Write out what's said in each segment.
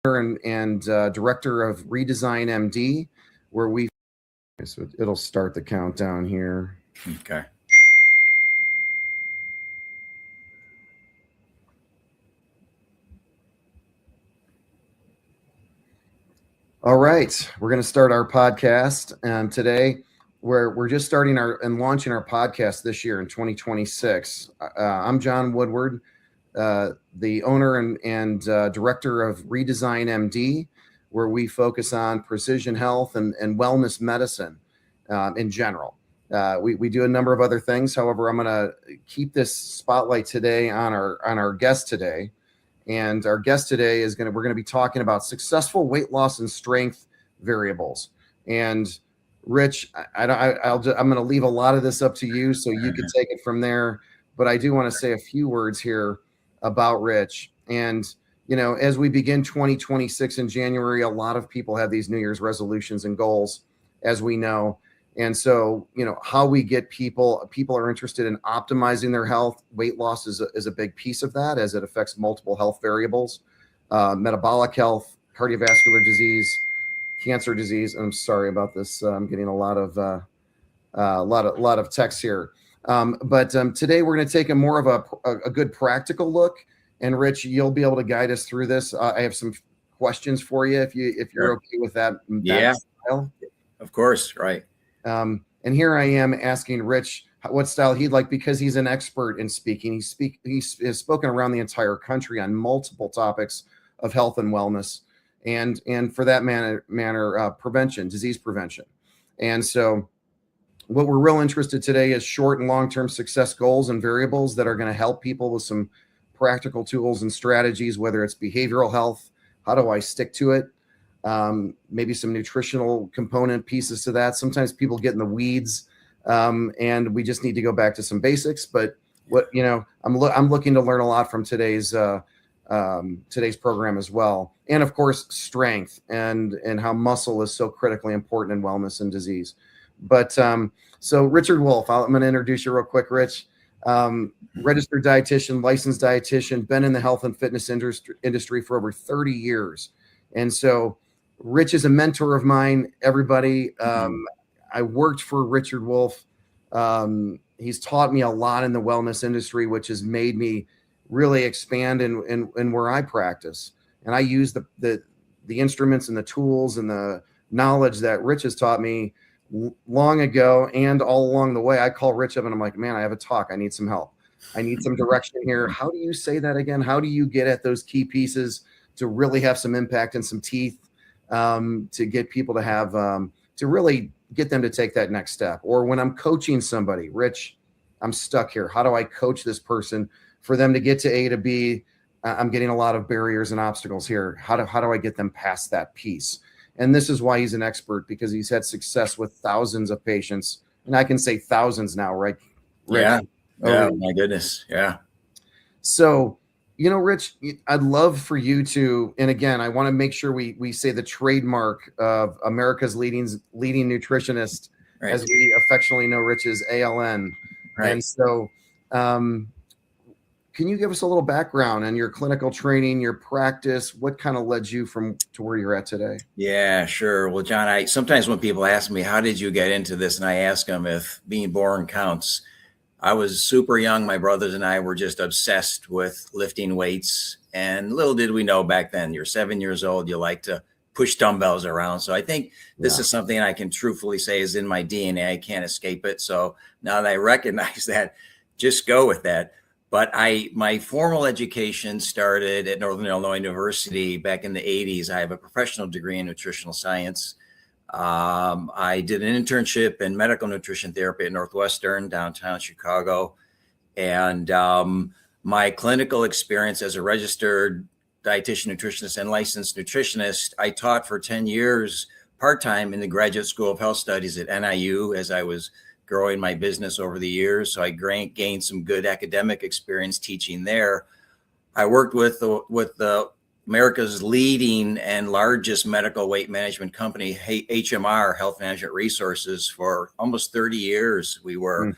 and director of Redesign MD, where so it'll start the countdown here. Okay. All right, we're going to start our podcast today. We're just starting and launching our podcast this year in 2026. I'm John Woodward, the owner and director of Redesign MD, where we focus on precision health and wellness medicine in general. We do a number of other things. However, I'm going to keep this spotlight today on our guest today. And our guest today we're going to be talking about successful weight loss and strength variables. And Rich, I'm going to leave a lot of this up to you, so you can take it from there. But I do want to say a few words here about Rich. And, as we begin 2026 in January, a lot of people have these New Year's resolutions and goals, as we know. And so, how we get people are interested in optimizing their health. Weight loss is a big piece of that, as it affects multiple health variables, metabolic health, cardiovascular disease, cancer disease. I'm sorry about this. I'm getting a lot of text here. But today we're going to take a more of a good practical look. And Rich, you'll be able to guide us through this. I have some questions for you if you're okay with that. Yeah. Style. Of course. Right. And here I am asking Rich what style he'd like, because he's an expert in speaking. He's spoken around the entire country on multiple topics of health and wellness, and for that matter, prevention, disease prevention. And so what we're real interested today is short and long-term success goals and variables that are going to help people with some practical tools and strategies, whether it's behavioral health, how do I stick to it? Maybe some nutritional component pieces to that. Sometimes people get in the weeds, and we just need to go back to some basics. But I'm looking to learn a lot from today's program as well, and of course strength and how muscle is so critically important in wellness and disease. But so Richard Wolff, I'm going to introduce you real quick, Rich. Registered dietitian, licensed dietitian, been in the health and fitness industry for over 30 years, and so Rich is a mentor of mine, everybody. I worked for Richard Wolff. He's taught me a lot in the wellness industry, which has made me really expand in where I practice. And I use the instruments and the tools and the knowledge that Rich has taught me long ago, and all along the way. I call Rich up and I'm like, man, I have a talk. I need some help. I need some direction here. How do you say that again? How do you get at those key pieces to really have some impact and some teeth? To get people to have, to really get them to take that next step. Or when I'm coaching somebody, Rich, I'm stuck here. How do I coach this person for them to get to A to B? I'm getting a lot of barriers and obstacles here. How do I get them past that piece? And this is why he's an expert, because he's had success with thousands of patients. And I can say thousands now, right? Rich? Yeah. Oh, my goodness. Yeah. So, Rich, I'd love for you to, and again, I want to make sure we say the trademark of America's leading nutritionist, right, as we affectionately know Rich as ALN. Right. And so, can you give us a little background on your clinical training, your practice? What kind of led you to where you're at today? Yeah, sure. Well, John, sometimes when people ask me, how did you get into this? And I ask them if being born counts. I was super young. My brothers and I were just obsessed with lifting weights. And little did we know back then, you're 7 years old, you like to push dumbbells around. So I think this is something I can truthfully say is in my DNA. I can't escape it. So now that I recognize that, just go with that. But my formal education started at Northern Illinois University back in the 80s. I have a professional degree in nutritional science. I did an internship in medical nutrition therapy at Northwestern, downtown Chicago. And my clinical experience as a registered dietitian, nutritionist, and licensed nutritionist, I taught for 10 years part-time in the Graduate School of Health Studies at NIU as I was growing my business over the years. So I gained some good academic experience teaching there. I worked with the America's leading and largest medical weight management company, HMR, Health Management Resources, for almost 30 years. We were an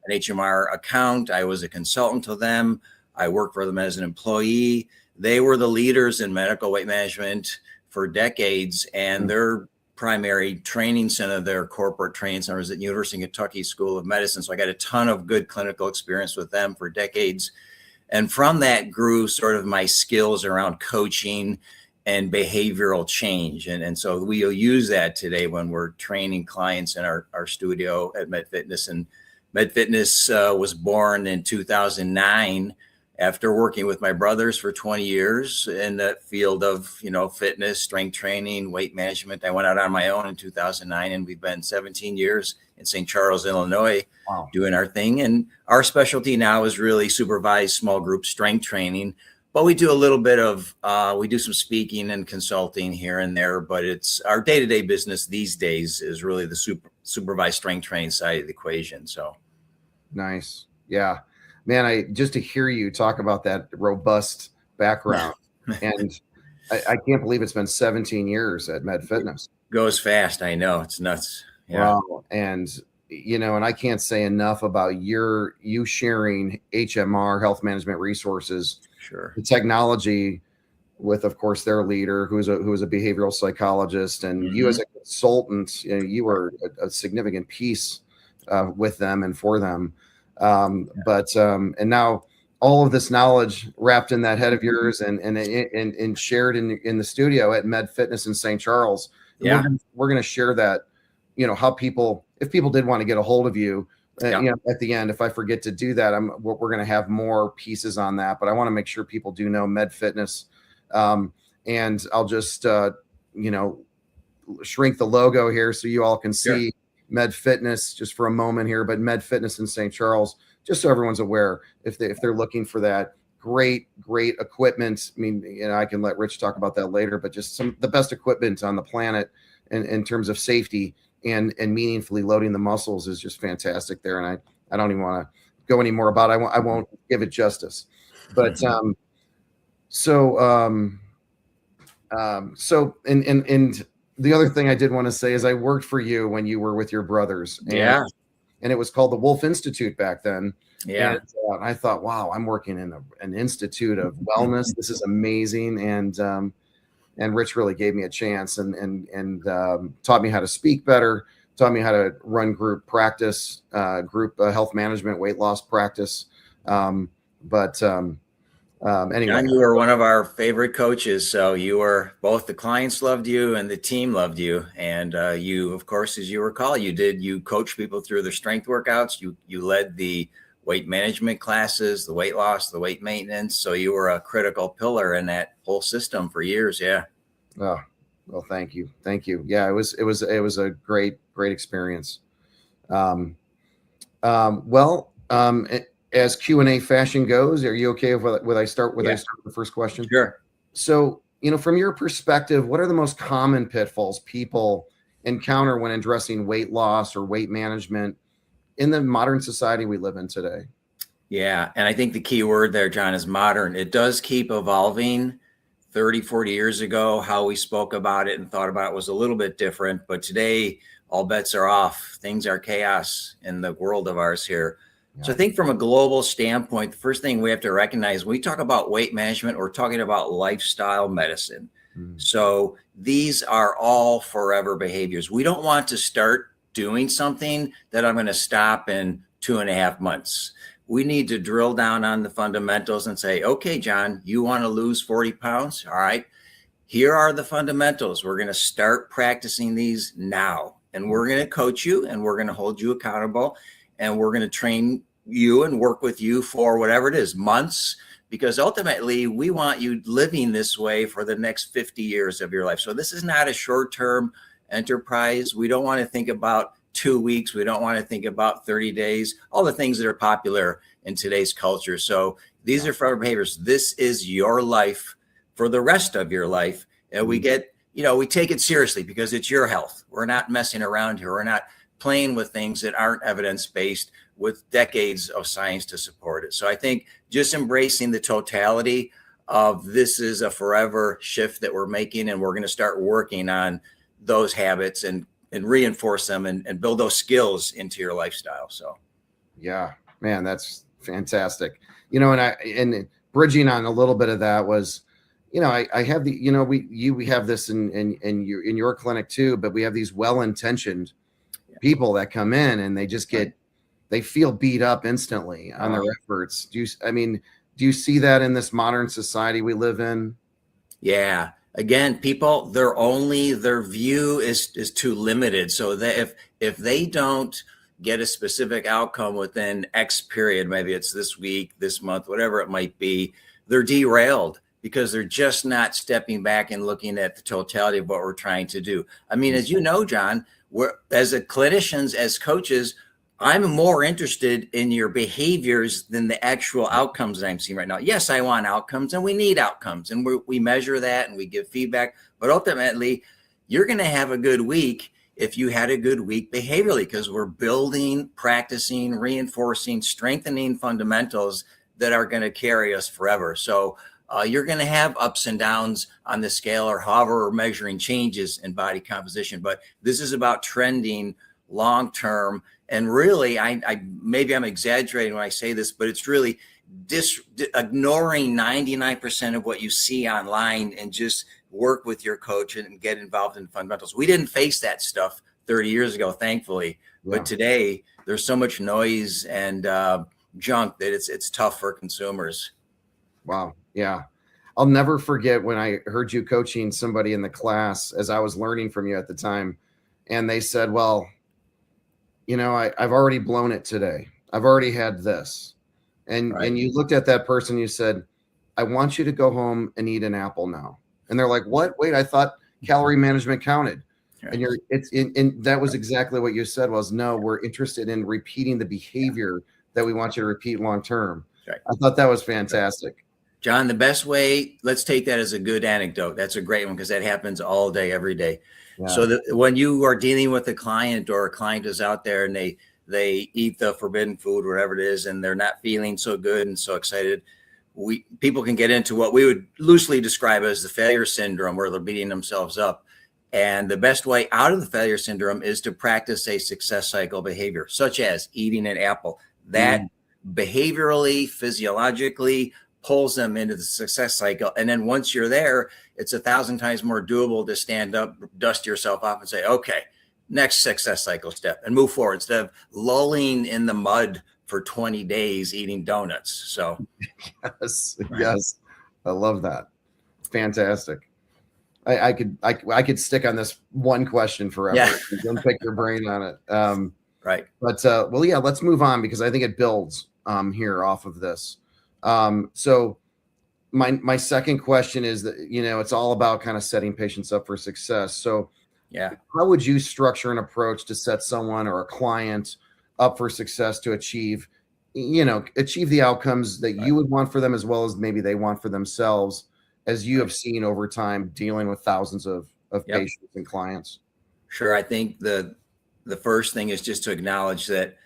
HMR account. I was a consultant to them. I worked for them as an employee. they were the leaders in medical weight management for decades, and their primary training center, their corporate training center, is at University of Kentucky School of Medicine. So I got a ton of good clinical experience with them for decades. And from that grew sort of my skills around coaching and behavioral change. And so we'll use that today when we're training clients in our studio at MedFitness. And MedFitness was born in 2009 after working with my brothers for 20 years in the field of, fitness, strength training, weight management. I went out on my own in 2009, and we've been 17 years in St. Charles, Illinois, doing our thing. And our specialty now is really supervised small group strength training, but we do a little bit of, we do some speaking and consulting here and there, but it's our day-to-day business these days is really the supervised strength training side of the equation. So. Nice. Yeah. Man, just to hear you talk about that robust background, and I can't believe it's been 17 years at MedFitness. Goes fast. I know, it's nuts. Yeah. Wow. And, and I can't say enough about you sharing HMR, Health Management Resources, sure, the technology with, of course, their leader, who is a behavioral psychologist, and you as a consultant, you were a significant piece with them and for them. And now all of this knowledge wrapped in that head of yours and shared in the studio at MedFitness in St. Charles. Yeah. We're going to share that, how if people did want to get a hold of you, at the end, if I forget to do that, we're going to have more pieces on that, but I want to make sure people do know MedFitness. And I'll just, shrink the logo here so you all can see MedFitness just for a moment here, but MedFitness in St. Charles, just so everyone's aware, if they're looking for that great equipment. I mean, I can let Rich talk about that later, but just the best equipment on the planet in terms of safety and meaningfully loading the muscles is just fantastic there. And I don't even want to go any more about it. I won't give it justice, but the other thing I did want to say is I worked for you when you were with your brothers. And it was called the Wolf Institute back then. Yeah. And I thought, wow, I'm working in an institute of wellness. This is amazing. And Rich really gave me a chance and taught me how to speak better, taught me how to run group practice, group health management, weight loss practice. Anyway, John, you were one of our favorite coaches. So both the clients loved you and the team loved you. And you, of course, as you recall, you coached people through their strength workouts. You led the weight management classes, the weight loss, the weight maintenance. So you were a critical pillar in that whole system for years. Yeah. Oh, well, thank you. Yeah, it was a great experience. As Q&A fashion goes, are you okay with I start with the first question? Sure. So, from your perspective, what are the most common pitfalls people encounter when addressing weight loss or weight management in the modern society we live in today? Yeah. And I think the key word there, John, is modern. It does keep evolving. 30, 40 years ago, how we spoke about it and thought about it was a little bit different. But today, all bets are off. Things are chaos in the world of ours here. So I think from a global standpoint, the first thing we have to recognize, when we talk about weight management, we're talking about lifestyle medicine. So these are all forever behaviors. We don't want to start doing something that I'm going to stop in 2.5 months. We need to drill down on the fundamentals and say, okay, John, you want to lose 40 pounds? All right, here are the fundamentals. We're going to start practicing these now, and we're going to coach you, and we're going to hold you accountable. And we're going to train you and work with you for whatever it is, months, because ultimately we want you living this way for the next 50 years of your life. So this is not a short-term enterprise. We don't want to think about 2 weeks. We don't want to think about 30 days, all the things that are popular in today's culture. So these are forever behaviors. This is your life for the rest of your life. And we take it seriously because it's your health. We're not messing around here. We're not playing with things that aren't evidence-based with decades of science to support it. So I think just embracing the totality of this is a forever shift that we're making, and we're going to start working on those habits and reinforce them and build those skills into your lifestyle. So, yeah, man, that's fantastic. And bridging on a little bit of that was I have we have this in your clinic too, but we have these well-intentioned people that come in and they just they feel beat up instantly on their efforts. Do you see that in this modern society we live in? Yeah. Again, people, their view is too limited. So that if they don't get a specific outcome within X period, maybe it's this week, this month, whatever it might be, they're derailed because they're just not stepping back and looking at the totality of what we're trying to do. I mean, as you know, John, as clinicians, as coaches, I'm more interested in your behaviors than the actual outcomes that I'm seeing right now. Yes, I want outcomes and we need outcomes and we measure that and we give feedback. But ultimately, you're going to have a good week if you had a good week behaviorally, because we're building, practicing, reinforcing, strengthening fundamentals that are going to carry us forever. So you're going to have ups and downs on the scale or however we're measuring changes in body composition. But this is about trending long-term. And really, maybe I'm exaggerating when I say this, but it's really ignoring 99% of what you see online and just work with your coach and get involved in fundamentals. We didn't face that stuff 30 years ago, thankfully. Yeah. But today there's so much noise and junk that it's tough for consumers. Wow. Yeah. I'll never forget when I heard you coaching somebody in the class as I was learning from you at the time. And they said, well, I've already blown it today. I've already had this. And you looked at that person, you said, I want you to go home and eat an apple now. And they're like, what? Wait, I thought calorie management counted. Right. And that was exactly what you said was, no, we're interested in repeating the behavior that we want you to repeat long-term. Right. I thought that was fantastic. John, the best way, let's take that as a good anecdote. That's a great one because that happens all day, every day. Yeah. So when you are dealing with a client or a client is out there and they eat the forbidden food, whatever it is, and they're not feeling so good and so excited, people can get into what we would loosely describe as the failure syndrome, where they're beating themselves up. And the best way out of the failure syndrome is to practice a success cycle behavior, such as eating an apple. That behaviorally, physiologically pulls them into the success cycle. And then once you're there, it's 1,000 times more doable to stand up, dust yourself off and say, okay, next success cycle step and move forward instead of lulling in the mud for 20 days eating donuts. So yes. I love that. Fantastic. I could stick on this one question forever. Yeah. Don't pick your brain on it. Right. But well, yeah, let's move on because I think it builds here off of this. So my second question is that, it's all about kind of setting patients up for success. So yeah, how would you structure an approach to set someone or a client up for success to achieve the outcomes that you would want for them, as well as maybe they want for themselves, as you have seen over time dealing with thousands of patients and clients? Sure. I think the first thing is just to acknowledge that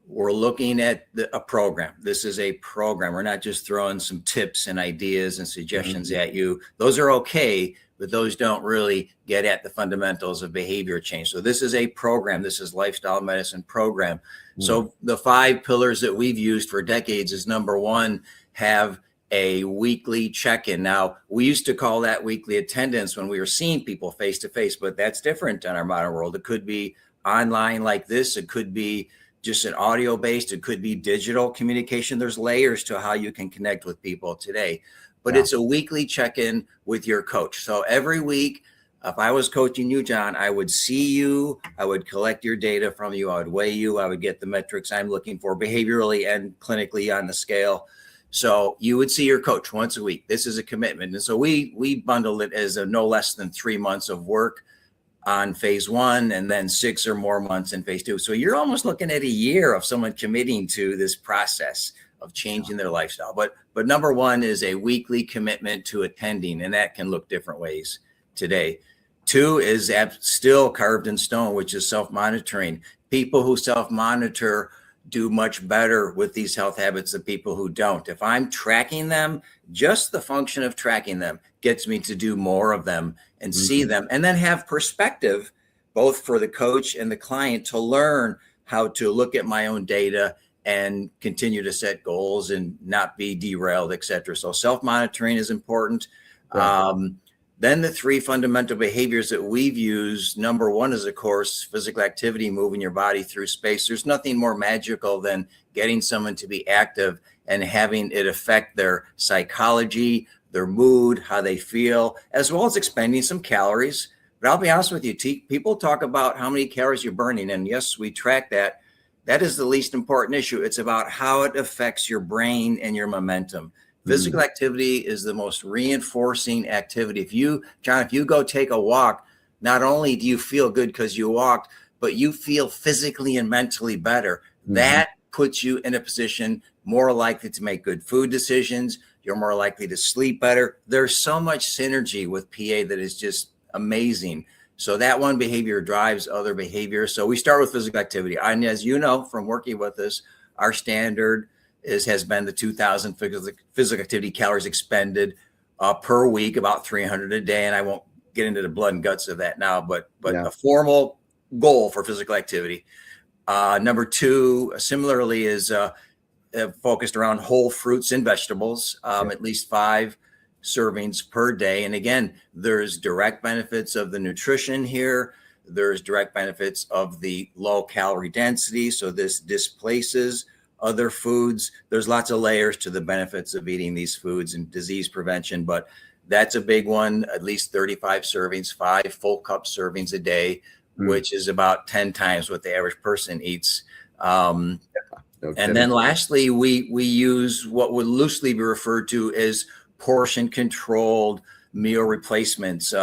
we're looking at a program. This is a program. We're not just throwing some tips and ideas and suggestions at you. Those are okay, but those don't really get at the fundamentals of behavior change. So this is a program. This is lifestyle medicine program. So the 5 pillars that we've used for decades is, number 1, have a weekly check-in. Now, we used to call that weekly attendance when we were seeing people face to face, but that's different in our modern world. It could be online like this. It could be just an audio based. It could be digital communication. There's layers to how you can connect with people today, but it's a weekly check-in with your coach. So every week, if I was coaching you, John, I would see you, I would collect your data from you, I would weigh you, I would get the metrics I'm looking for behaviorally and clinically on the scale. So you would see your coach once a week. This is a commitment. And so we bundle it as no less than 3 months of work on phase 1 and then 6 or more months in phase 2. So you're almost looking at a year of someone committing to this process of changing their lifestyle. But number 1 is a weekly commitment to attending, and that can look different ways today. 2 is still carved in stone, which is self-monitoring. People who self-monitor do much better with these health habits than people who don't. If I'm tracking them, just the function of tracking them gets me to do more of them and see them, and then have perspective, both for the coach and the client, to learn how to look at my own data and continue to set goals and not be derailed, et cetera. So self-monitoring is important. Right. Then the three fundamental behaviors that we've used, number one is, of course, physical activity, moving your body through space. There's nothing more magical than getting someone to be active and having it affect their psychology, their mood, how they feel, as well as expending some calories. But I'll be honest with you, people talk about how many calories you're burning. And yes, we track that. That is the least important issue. It's about how it affects your brain and your momentum. Physical activity is the most reinforcing activity. John, if you go take a walk, not only do you feel good because you walked, but you feel physically and mentally better. That puts you in a position more likely to make good food decisions. You're more likely to sleep better. There's so much synergy with PA that is just amazing. So that one behavior drives other behaviors. So we start with physical activity. And as you know, from working with us, our standard has been the 2,000 physical activity calories expended per week, about 300 a day. And I won't get into the blood and guts of that now, but a formal goal for physical activity. Number two, similarly, is focused around whole fruits and vegetables, at least 5 servings per day. And again, there's direct benefits of the nutrition here. There's direct benefits of the low calorie density. So this displaces other foods. There's lots of layers to the benefits of eating these foods and disease prevention, but that's a big one. At least 35 servings, 5 full cup servings a day, which is about 10 times what the average person eats. And then lastly, we use what would loosely be referred to as portion controlled meal replacements,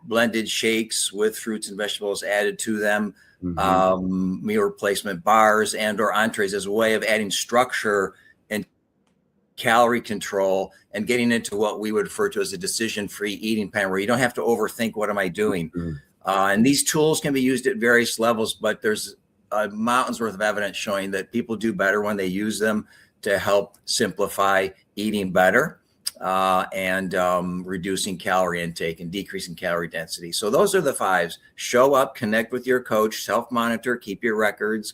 blended shakes with fruits and vegetables added to them, meal replacement bars and or entrees as a way of adding structure and calorie control and getting into what we would refer to as a decision-free eating plan, where you don't have to overthink, what am I doing? And these tools can be used at various levels, but there's a mountain's worth of evidence showing that people do better when they use them to help simplify eating better. And reducing calorie intake and decreasing calorie density. So those are the 5s. Show up, connect with your coach, self-monitor, keep your records.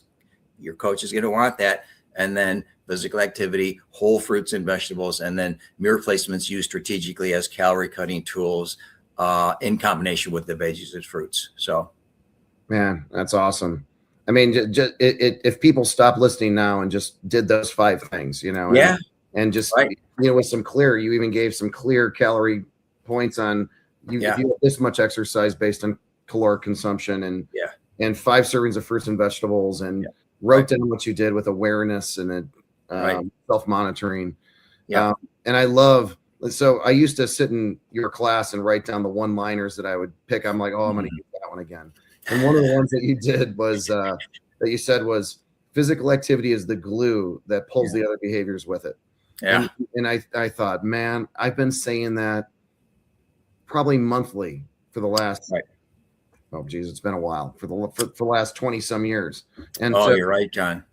Your coach is going to want that. And then physical activity, whole fruits and vegetables, and then meal replacements used strategically as calorie cutting tools in combination with the veggies and fruits. So, man, that's awesome. I mean, if people stop listening now and just did those 5 things, and just with some clear, you even gave some clear calorie points on if you have this much exercise based on caloric consumption and 5 servings of fruits and vegetables, and wrote down what you did with awareness and self-monitoring. And I love, so I used to sit in your class and write down the one-liners that I would pick. I'm like, I'm going to use that one again. And one of the ones that you did was that you said was physical activity is the glue that pulls the other behaviors with it. And I thought, man, I've been saying that probably monthly for the last, it's been a while, for the last 20 some years. And you're right, John.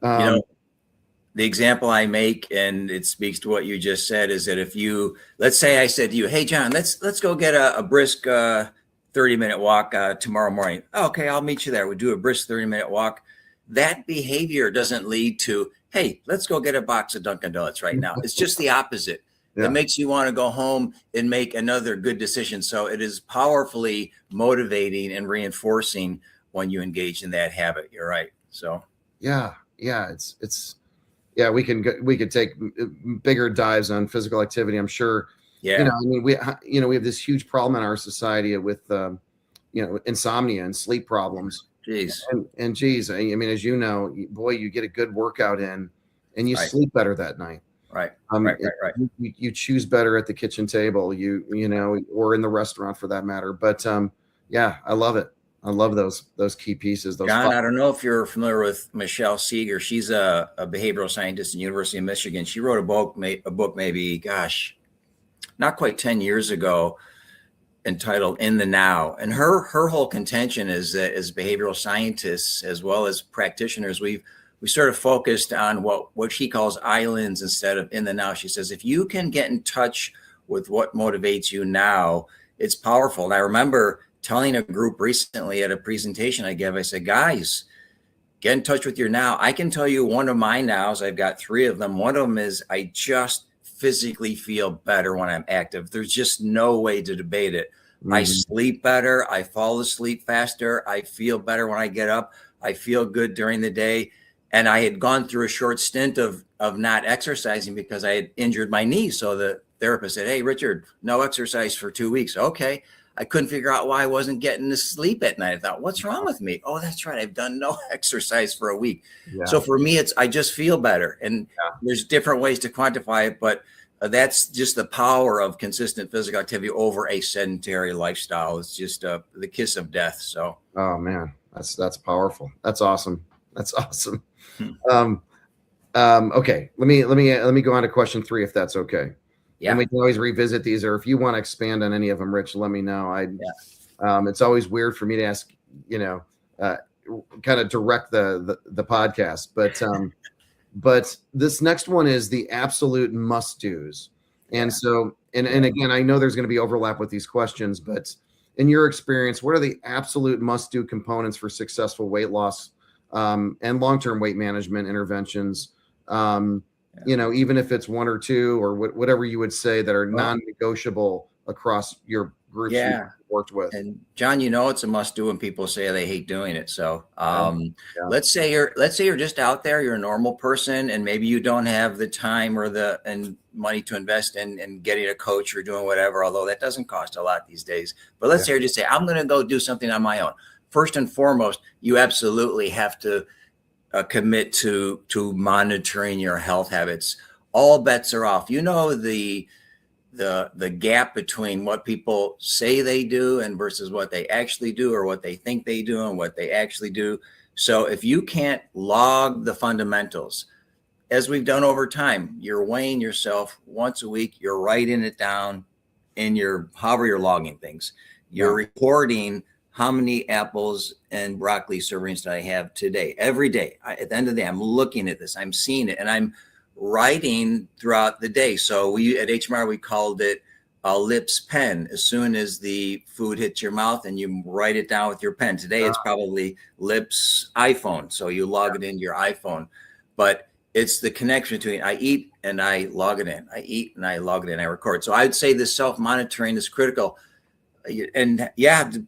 The example I make, and it speaks to what you just said, is that if you, let's say I said to you, hey, John, let's go get a brisk 30-minute walk tomorrow morning. Okay, I'll meet you there. We do a brisk 30-minute walk. That behavior doesn't lead to, hey, let's go get a box of Dunkin' Donuts right now. It's just the opposite. It makes you want to go home and make another good decision. So it is powerfully motivating and reinforcing when you engage in that habit. You're right. So we could take bigger dives on physical activity, I'm sure. We have this huge problem in our society with insomnia and sleep problems. And geez, I mean, as you know, boy, you get a good workout in and you sleep better that night. Right. You choose better at the kitchen table, or in the restaurant for that matter. But I love it. I love those key pieces. John, I don't know if you're familiar with Michelle Seeger. She's a behavioral scientist at the University of Michigan. She wrote a book maybe, not quite 10 years ago, entitled In the Now. And her whole contention is that as behavioral scientists, as well as practitioners, we sort of focused on what she calls islands instead of in the now. She says, if you can get in touch with what motivates you now, it's powerful. And I remember telling a group recently at a presentation I gave, I said, guys, get in touch with your now. I can tell you one of my nows. I've got 3 of them. One of them is I just physically feel better when I'm active. There's just no way to debate it. I Mhm. sleep better. I fall asleep faster. I feel better when I get up. I feel good during the day. And I had gone through a short stint of not exercising because I had injured my knee. So the therapist said, "Hey, Richard, no exercise for 2 weeks." Okay. I couldn't figure out why I wasn't getting to sleep at night. I thought, what's wrong with me? Oh, that's right. I've done no exercise for a week. Yeah. So for me, I just feel better. And there's different ways to quantify it, but that's just the power of consistent physical activity over a sedentary lifestyle. It's just the kiss of death. So, Oh man, that's powerful. That's awesome. That's awesome. Hmm. Okay, let me go on to question 3 if that's okay. Yeah. And we can always revisit these, or if you want to expand on any of them, Rich, let me know. It's always weird for me to ask, kind of direct the podcast, but this next one is the absolute must do's. And so, and again, I know there's going to be overlap with these questions, but in your experience, what are the absolute must do components for successful weight loss and long-term weight management interventions? Even if it's 1 or 2 or whatever you would say that are non-negotiable across your groups you've worked with. And John, it's a must do when people say they hate doing it. So let's say you're just out there, you're a normal person, and maybe you don't have the time or and money to invest in getting a coach or doing whatever, although that doesn't cost a lot these days. But let's say you just say, I'm going to go do something on my own. First and foremost, you absolutely have to commit to monitoring your health habits. All bets are off. The gap between what people say they do and versus what they actually do, or what they think they do and what they actually do. So if you can't log the fundamentals, as we've done over time, you're weighing yourself once a week, you're writing it down in however you're logging things. You're reporting how many apples and broccoli servings did I have today? Every day. At the end of the day, I'm looking at this, I'm seeing it, and I'm writing throughout the day. So we at HMR, we called it a lips pen. As soon as the food hits your mouth and you write it down with your pen. Today, it's probably lips iPhone. So you log it into your iPhone. But it's the connection between I eat and I log it in. I eat and I log it in. I record. So I'd say this self-monitoring is critical. And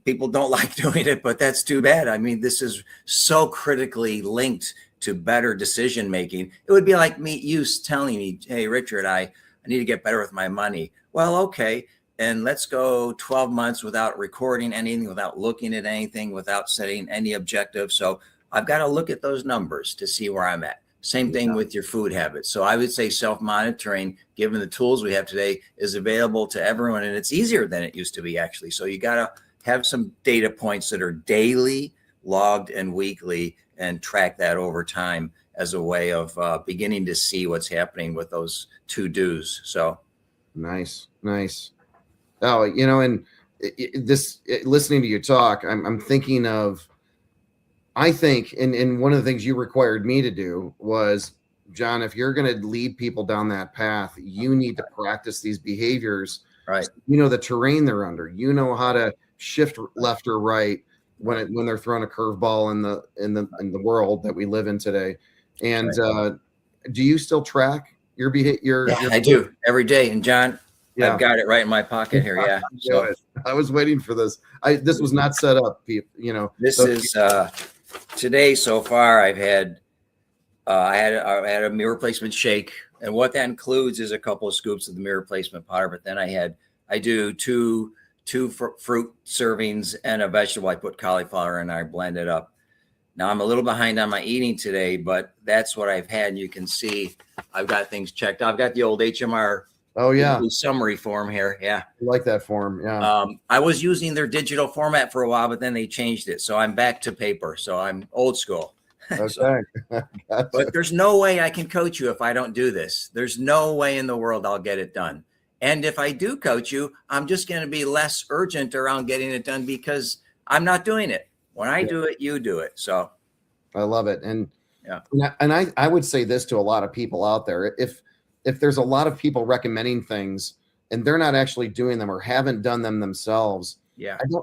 people don't like doing it, but that's too bad. I mean, this is so critically linked to better decision making. It would be like you telling me, "Hey, Richard, I need to get better with my money." Well, okay. And let's go 12 months without recording anything, without looking at anything, without setting any objective. So I've got to look at those numbers to see where I'm at. Same thing with your food habits. So I would say self-monitoring, given the tools we have today, is available to everyone, and it's easier than it used to be, actually. So you got to have some data points that are daily, logged, and weekly, and track that over time as a way of beginning to see what's happening with those to-dos. So nice. Oh, and listening to you talk, I'm thinking of, I think, and one of the things you required me to do was, John, if you're going to lead people down that path, you need to practice these behaviors. Right. The terrain they're under. How to shift left or right when they're throwing a curveball in the world that we live in today. And do you still track your behavior? I do every day. And John, I've got it right in my pocket here. Yeah. So I was waiting for this. This was not set up. This is today so far. I've had I had a meal replacement shake, and what that includes is a couple of scoops of the meal replacement powder. But then I do two fruit servings and a vegetable. I put cauliflower and I blend it up. Now I'm a little behind on my eating today, but that's what I've had. And you can see I've got things checked. I've got the old HMR summary form here. Yeah, I like that form. Yeah. I was using their digital format for a while, but then they changed it, so I'm back to paper. So I'm old school. Okay. But there's no way I can coach you if I don't do this. There's no way in the world I'll get it done. And if I do coach you, I'm just going to be less urgent around getting it done because I'm not doing it. When I do it, you do it. So I love it. And I would say this to a lot of people out there. If there's a lot of people recommending things and they're not actually doing them or haven't done them themselves,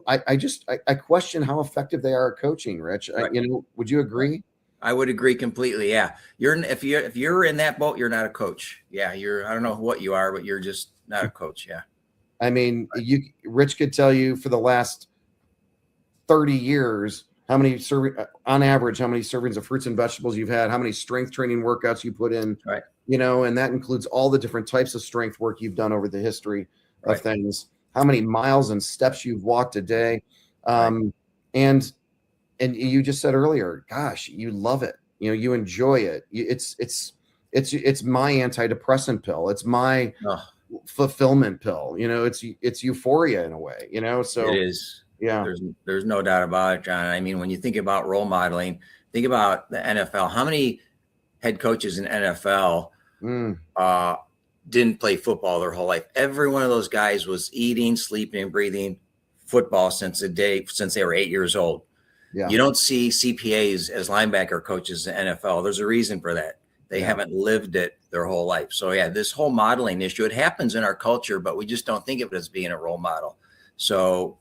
I question how effective they are at coaching, Rich. Right. Would you agree? I would agree completely. Yeah. If you're in that boat, you're not a coach. Yeah. I don't know what you are, but you're just not a coach. Yeah. I mean, Rich could tell you for the last 30 years how many on average, how many servings of fruits and vegetables you've had, how many strength training workouts you put in, Right. And that includes all the different types of strength work you've done over the history of things, how many miles and steps you've walked a day. And you just said earlier, gosh, you love it. You enjoy it. It's my antidepressant pill. It's my fulfillment pill. It's euphoria in a way, so it is. Yeah. There's no doubt about it, John. I mean, when you think about role modeling, think about the NFL. How many head coaches in NFL didn't play football their whole life? Every one of those guys was eating, sleeping, and breathing football since they were 8 years old. Yeah. You don't see CPAs as linebacker coaches in the NFL. There's a reason for that. They haven't lived it their whole life. So yeah, this whole modeling issue, it happens in our culture, but we just don't think of it as being a role model. So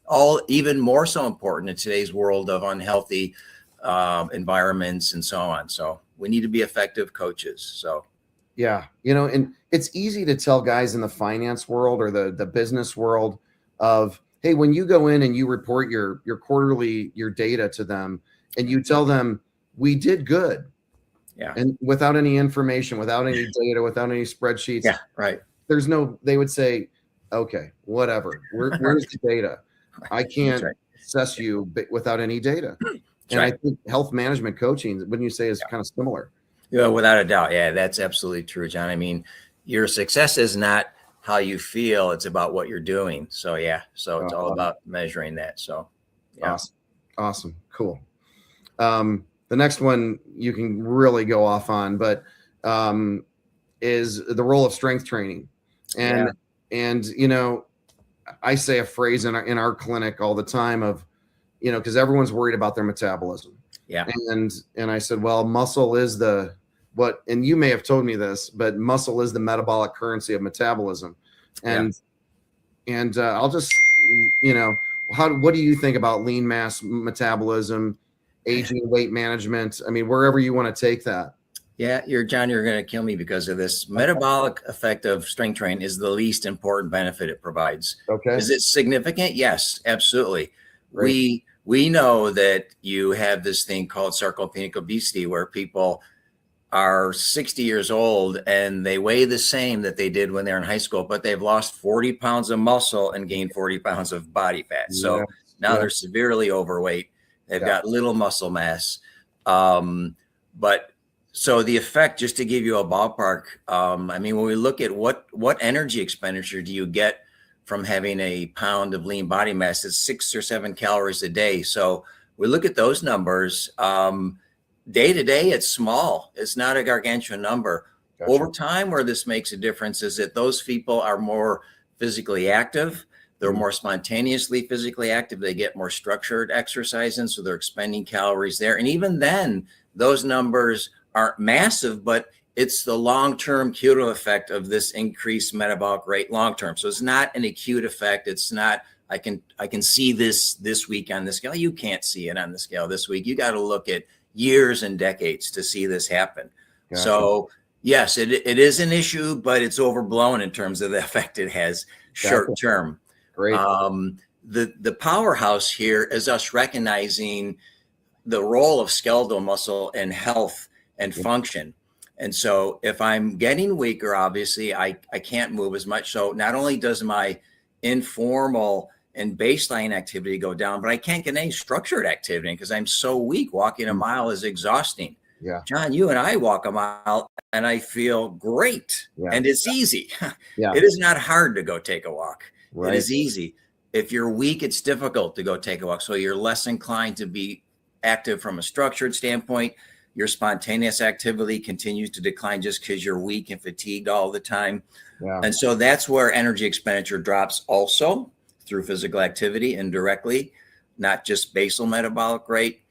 even more so important in today's world of unhealthy environments and so on. So we need to be effective coaches. So yeah, and it's easy to tell guys in the finance world or the business world of, hey, when you go in and you report your quarterly, your data to them, and you tell them we did good. Yeah. And without any information, without any data, without any spreadsheets. Yeah. Right. They would say, okay, whatever. Where's the data? I can't assess you without any data. And I think health management coaching, wouldn't you say, is kind of similar? Yeah, without a doubt. Yeah, that's absolutely true, John. I mean, your success is not how you feel, it's about what you're doing. So yeah, so it's all about measuring that. So yeah. Awesome. Cool. The next one you can really go off on, but is the role of strength training. And I say a phrase in our clinic all the time of, because everyone's worried about their metabolism. Yeah. And I said, well, muscle is and you may have told me this, but muscle is the metabolic currency of metabolism. And I'll just, what do you think about lean mass metabolism, aging, weight management? I mean, wherever you want to take that. Yeah, John, you're going to kill me because of this. Metabolic effect of strength training is the least important benefit it provides. Okay. Is it significant? Yes, absolutely. Right. We know that you have this thing called sarcopenic obesity where people are 60 years old and they weigh the same that they did when they're in high school, but they've lost 40 pounds of muscle and gained 40 pounds of body fat. So now they're severely overweight. They've got little muscle mass. But so the effect, just to give you a ballpark, I mean, when we look at what energy expenditure do you get from having a pound of lean body mass, it's 6 or 7 calories a day. So we look at those numbers. Day to day, it's small. It's not a gargantuan number. Gotcha. Over time, where this makes a difference is that those people are more physically active. They're more spontaneously physically active. They get more structured exercise in, so they're expending calories there. And even then, those numbers aren't massive, but it's the long-term cumulative effect of this increased metabolic rate long-term. So it's not an acute effect. It's not, I can see this week on the scale. You can't see it on the scale this week. You got to look at years and decades to see this happen. Gotcha. So yes, it is an issue, but it's overblown in terms of the effect it has short term. Great. The powerhouse here is us recognizing the role of skeletal muscle in health and function. And so if I'm getting weaker, obviously I can't move as much. So not only does my informal and baseline activity go down, but I can't get any structured activity because I'm so weak. Walking a mile is exhausting. Yeah. John, you and I walk a mile and I feel great. Yeah. And it's easy. Yeah. It is not hard to go take a walk. Right. It is easy. If you're weak, it's difficult to go take a walk. So you're less inclined to be active from a structured standpoint. Your spontaneous activity continues to decline just because you're weak and fatigued all the time. Yeah. And so that's where energy expenditure drops also through physical activity indirectly, not just basal metabolic rate.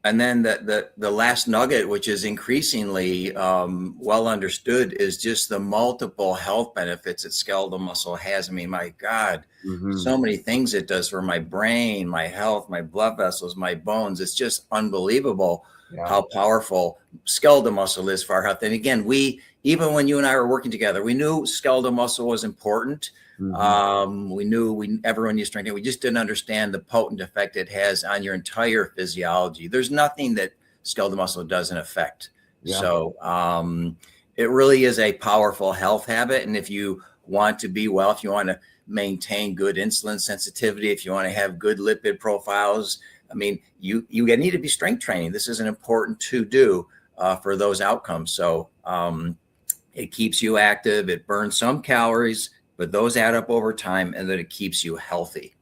And then the last nugget, which is increasingly well understood, is just the multiple health benefits that skeletal muscle has. I mean, my God, Mhm. so many things it does for my brain, my health, my blood vessels, my bones. It's just unbelievable Yeah. how powerful skeletal muscle is for our health. And again, even when you and I were working together, we knew skeletal muscle was important. Mhm. We knew everyone used strength. We just didn't understand the potent effect it has on your entire physiology. There's nothing that skeletal muscle doesn't affect. Yeah. So it really is a powerful health habit. And if you want to be well, if you want to maintain good insulin sensitivity, if you want to have good lipid profiles, I mean, you need to be strength training. This is an important to do for those outcomes. So it keeps you active. It burns some calories, but those add up over time, and then it keeps you healthy.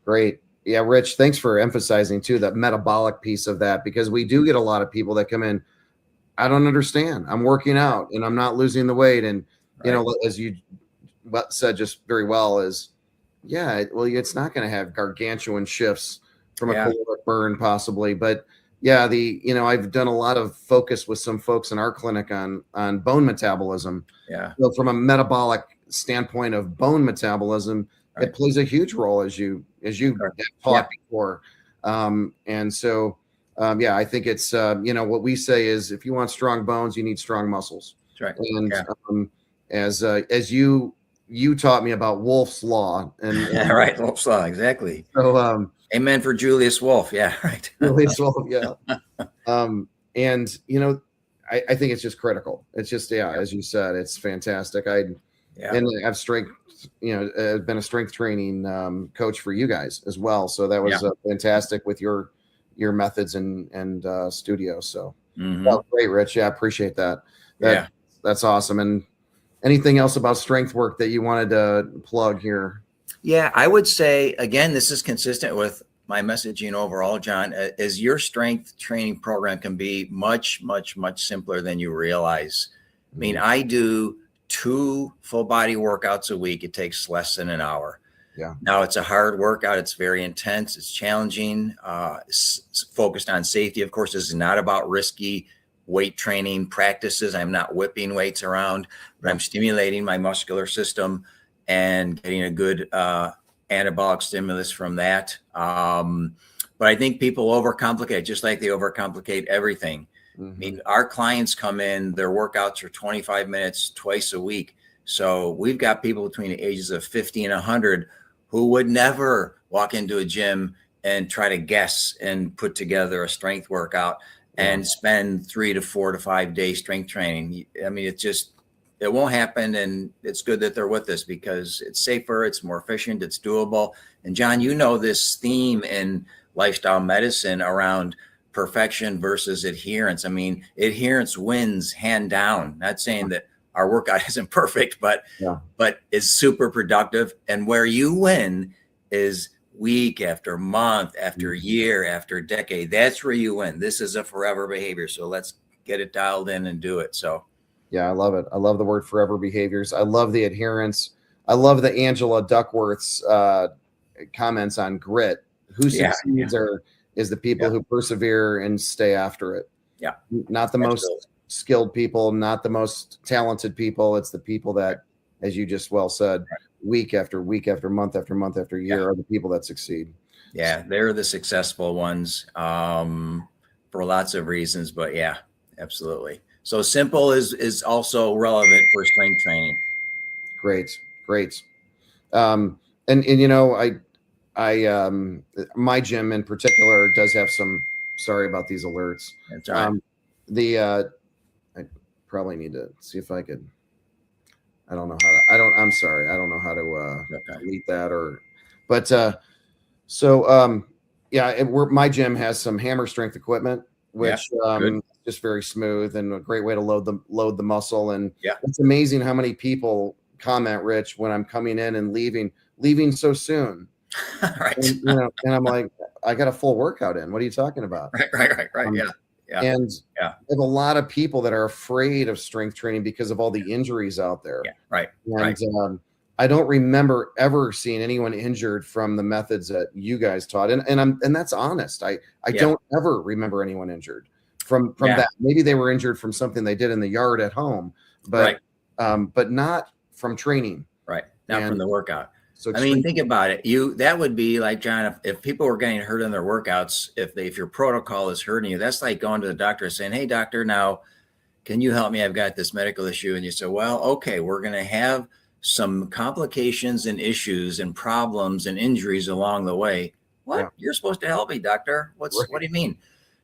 Great. Yeah, Rich, thanks for emphasizing too that metabolic piece of that, because we do get a lot of people that come in, I don't understand. I'm working out and I'm not losing the weight. And, Right. as you said just very well, is, yeah, well, it's not going to have gargantuan shifts from a Yeah. caloric burn possibly. But yeah, I've done a lot of focus with some folks in our clinic on bone metabolism. Yeah. So from a metabolic standpoint of bone metabolism, Right. it plays a huge role, as you Sure. taught before. And so, yeah, I think it's, what we say is, if you want strong bones, you need strong muscles. That's right. And Yeah. as you taught me about Wolff's law, and Right. Wolff's Law. Exactly. so Amen for Julius Wolff. Yeah. Right. Julius Wolff, yeah. And I think it's just critical. It's just, yeah, as you said, it's fantastic. Yeah. And I've been a strength training coach for you guys as well. So that was fantastic with your methods and studio. So well, great, Rich. Yeah, I appreciate that. That's awesome. And anything else about strength work that you wanted to plug here? Yeah, I would say, again, this is consistent with my messaging overall, John, is your strength training program can be much, much, much simpler than you realize. I mean, I do 2 full body workouts a week. It takes less than an hour. Yeah. Now, it's a hard workout. It's very intense. It's challenging. It's focused on safety. Of course, this is not about risky weight training practices. I'm not whipping weights around, but I'm stimulating my muscular system and getting a good anabolic stimulus from that. But I think people overcomplicate, just like they overcomplicate everything. I mean, our clients come in, their workouts are 25 minutes twice a week. So we've got people between the ages of 50 and 100 who would never walk into a gym and try to guess and put together a strength workout and spend 3 to 4 to 5 days strength training. I mean, it won't happen. And it's good that they're with us because it's safer, it's more efficient, it's doable. And John, this theme in lifestyle medicine around perfection versus adherence. I mean, adherence wins hand down. Not saying that our workout isn't perfect, but is super productive. And where you win is week after month, after year, after decade. That's where you win. This is a forever behavior. So let's get it dialed in and do it. So yeah, I love it. I love the word forever behaviors. I love the adherence. I love the Angela Duckworth's comments on grit. Who succeeds is the people who persevere and stay after it. Yeah. Not the most skilled people, not the most talented people. It's the people that, as you just well said, week after week after month after month after year are the people that succeed. Yeah, they're the successful ones for lots of reasons, but yeah, absolutely. So simple is also relevant for strength training. Great. And I my gym in particular does have some, sorry about these alerts. That's all right. I probably need to see if I could, I'm sorry. I don't know how to delete that my gym has some hammer strength equipment, which just very smooth and a great way to load the muscle. And it's amazing how many people comment, Rich, when I'm coming in and leaving so soon. Right. And I'm like, I got a full workout in. What are you talking about? Right. And I have a lot of people that are afraid of strength training because of all the injuries out there. And I don't remember ever seeing anyone injured from the methods that you guys taught. And that's honest. I don't ever remember anyone injured from that. Maybe they were injured from something they did in the yard at home, but not from training. Right. Not from the workout. So I mean, extreme. think about it. That would be like, John, if people were getting hurt in their workouts, if your protocol is hurting you, that's like going to the doctor and saying, "Hey, doctor, now can you help me? I've got this medical issue." And you say, "Well, okay, we're going to have some complications and issues and problems and injuries along the way." Yeah. What? You're supposed to help me, doctor. What Right. do you mean?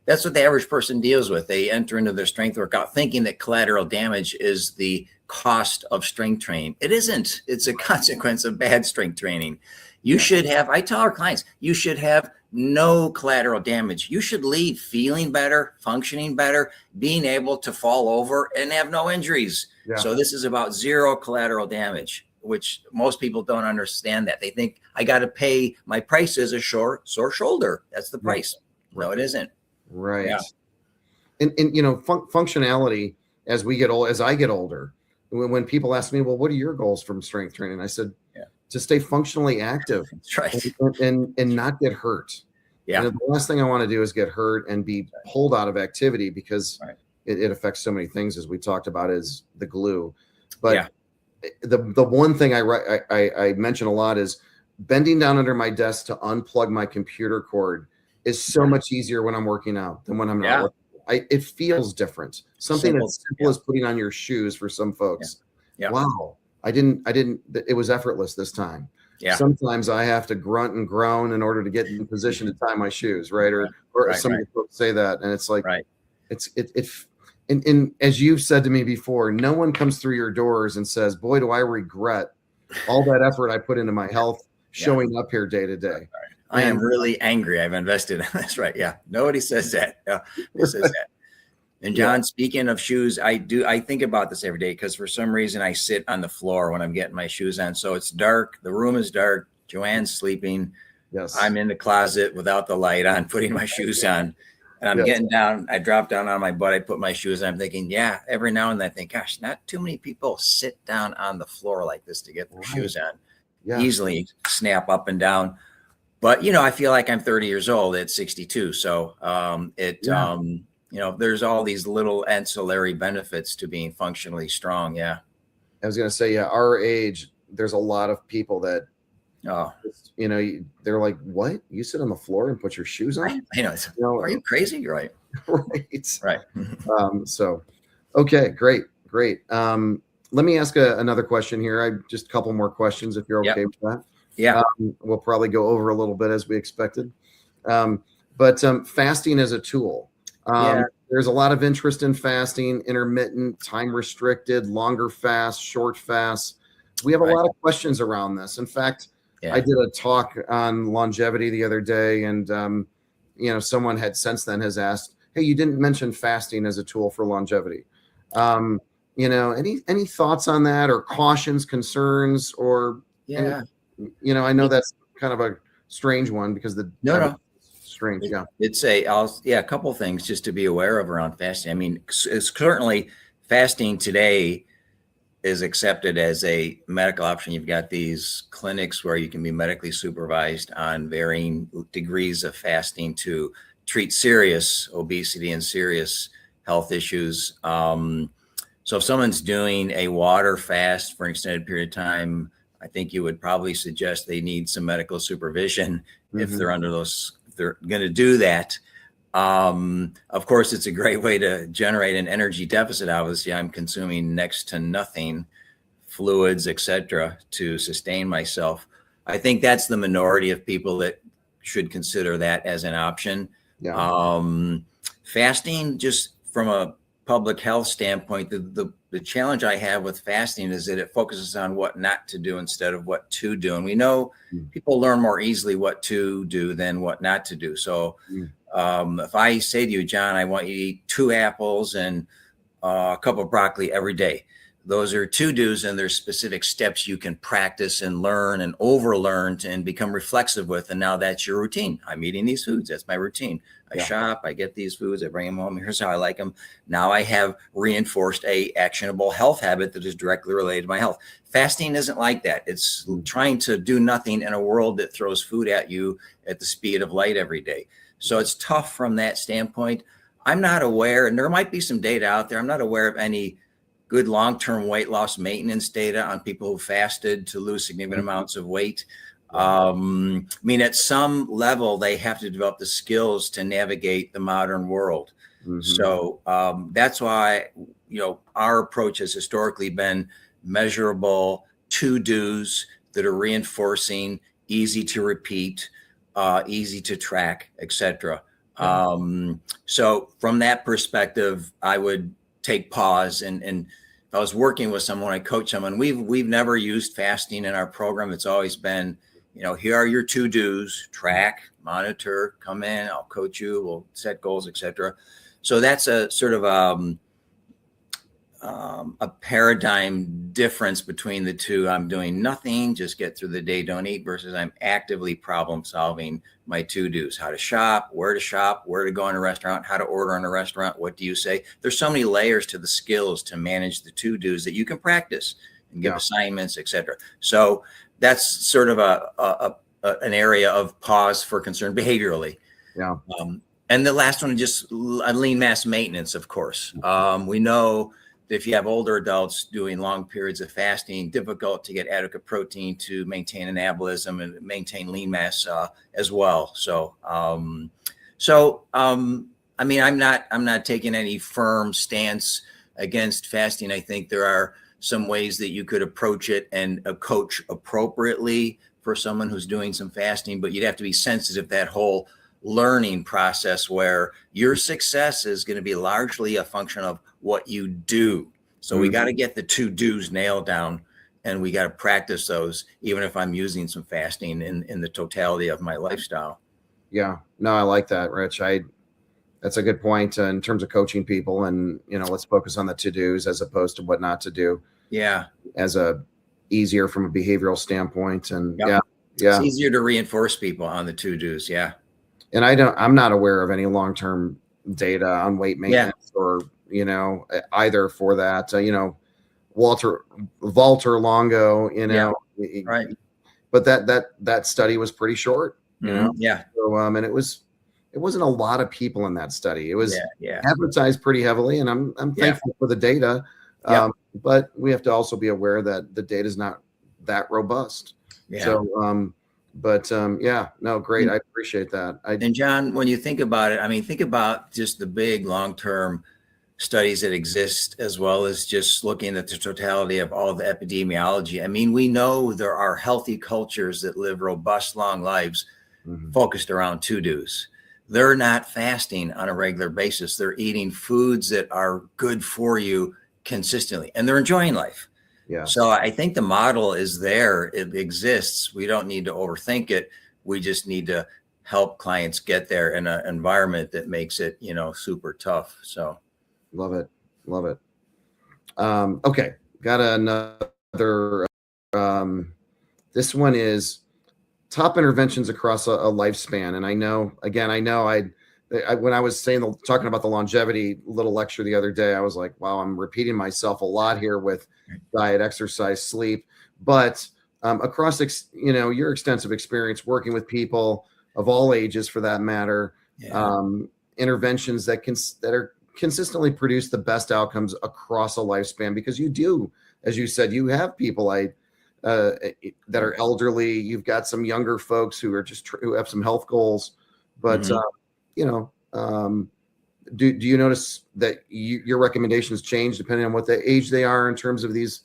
That's what the average person deals with. They enter into their strength workout thinking that collateral damage is the cost of strength training. It isn't. It's a consequence of bad strength training. You should have, I tell our clients, you should have no collateral damage. You should leave feeling better, functioning better, being able to fall over and have no injuries. Yeah. So this is about zero collateral damage, which most people don't understand that. They think I got to pay, my price is a sore shoulder. That's the price. No, it isn't. Right. Yeah. And functionality as we get old, as I get older, when people ask me, well, what are your goals from strength training? I said, to stay functionally active. That's right. and not get hurt. Yeah. The last thing I want to do is get hurt and be pulled out of activity, because it affects so many things, as we talked about, is the glue. But the one thing I mention a lot is bending down under my desk to unplug my computer cord is so much easier when I'm working out than when I'm not working. It feels different. Something as simple as putting on your shoes for some folks. Wow. I didn't, it was effortless this time. Sometimes I have to grunt and groan in order to get in position to tie my shoes, right? Or some folks say that, and it's like, and as you've said to me before, no one comes through your doors and says, boy, do I regret all that effort I put into my health showing up here day to day. I am really angry I've invested in this. Right. Yeah. Nobody says that. Who says that? And John, speaking of shoes, I think about this every day, because for some reason I sit on the floor when I'm getting my shoes on. So it's dark. The room is dark. Joanne's sleeping. Yes. I'm in the closet without the light on, putting my shoes on, and I'm getting down. I drop down on my butt. I put my shoes on. I'm thinking, every now and then I think, gosh, not too many people sit down on the floor like this to get their shoes on. Easily snap up and down. But, I feel like I'm 30 years old at 62. So there's all these little ancillary benefits to being functionally strong. Yeah. I was going to say, our age, there's a lot of people that, they're like, what? You sit on the floor and put your shoes on? Are you crazy? You're right. Right. So, okay, great. Let me ask another question here. Just a couple more questions, if you're okay with that. Yeah. We'll probably go over a little bit as we expected. But fasting as a tool. There's a lot of interest in fasting, intermittent, time restricted, longer fast, short fast. We have a lot of questions around this. In fact, I did a talk on longevity the other day, and someone had since then has asked, hey, you didn't mention fasting as a tool for longevity. Any thoughts on that, or cautions, concerns, or I know that's kind of a strange one, because strange. Yeah. It's a couple of things just to be aware of around fasting. I mean, it's currently fasting today is accepted as a medical option. You've got these clinics where you can be medically supervised on varying degrees of fasting to treat serious obesity and serious health issues. So if someone's doing a water fast for an extended period of time, I think you would probably suggest they need some medical supervision if they're under those. They're going to do that. Of course, it's a great way to generate an energy deficit. Obviously, I'm consuming next to nothing, fluids, etc., to sustain myself. I think that's the minority of people that should consider that as an option. Fasting, just from a public health standpoint, the challenge I have with fasting is that it focuses on what not to do instead of what to do. And we know people learn more easily what to do than what not to do. So if I say to you, John, I want you to eat 2 apples and a cup of broccoli every day, those are to-dos, and there's specific steps you can practice and learn and overlearn and become reflexive with. And now that's your routine. I'm eating these foods. That's my routine. I shop, I get these foods, I bring them home. Here's how I like them. Now I have reinforced a actionable health habit that is directly related to my health. Fasting isn't like that. It's trying to do nothing in a world that throws food at you at the speed of light every day. So it's tough from that standpoint. I'm not aware, and there might be some data out there, I'm not aware of any good long-term weight loss maintenance data on people who fasted to lose significant amounts of weight. I mean, at some level, they have to develop the skills to navigate the modern world. So that's why, our approach has historically been measurable to-dos that are reinforcing, easy to repeat, easy to track, etc. So from that perspective, I would take pause, and if I was working with someone, I coach someone. We've never used fasting in our program. It's always been, here are your to-dos: track, monitor, come in, I'll coach you, we'll set goals, etc. So that's a sort of a paradigm difference between the two. I'm doing nothing, just get through the day, don't eat, versus I'm actively problem solving my to-dos: how to shop, where to go in a restaurant, how to order in a restaurant, what do you say? There's so many layers to the skills to manage the to-dos that you can practice and give assignments, etc. So that's sort of an area of pause for concern behaviorally. Yeah. And the last one is just lean mass maintenance, of course. We know that if you have older adults doing long periods of fasting, difficult to get adequate protein to maintain anabolism and maintain lean mass as well. So, I mean, I'm not taking any firm stance against fasting. I think there are some ways that you could approach it and coach appropriately for someone who's doing some fasting, but you'd have to be sensitive to that whole learning process where your success is going to be largely a function of what you do. So we got to get the to-dos nailed down, and we got to practice those, even if I'm using some fasting in the totality of my lifestyle. Yeah, no, I like that, Rich. That's a good point in terms of coaching people, and let's focus on the to-dos as opposed to what not to do. Yeah, as a easier from a behavioral standpoint, and it's easier to reinforce people on the to-dos. Yeah, and I'm not aware of any long-term data on weight maintenance or either for that. Walter Longo, right. But that study was pretty short. Yeah. So and it wasn't a lot of people in that study. It was yeah. advertised pretty heavily, and I'm thankful for the data. But we have to also be aware that the data is not that robust. Yeah. So, great. I appreciate that. And John, when you think about it, I mean, think about just the big long-term studies that exist, as well as just looking at the totality of all the epidemiology. I mean, we know there are healthy cultures that live robust, long lives focused around to-dos. They're not fasting on a regular basis. They're eating foods that are good for you consistently, and they're enjoying life. Yeah. So I think the model is there. It exists. We don't need to overthink it. We just need to help clients get there in an environment that makes it, super tough. So love it. Okay. Got another, this one is top interventions across a lifespan. And I know when I was talking about the longevity little lecture the other day, I was like, wow, I'm repeating myself a lot here with diet, exercise, sleep, but across, your extensive experience working with people of all ages, for that matter, interventions that are consistently produce the best outcomes across a lifespan, because you do, as you said, you have people that are elderly. You've got some younger folks who are who have some health goals, but do you notice that your recommendations change depending on what the age they are in terms of these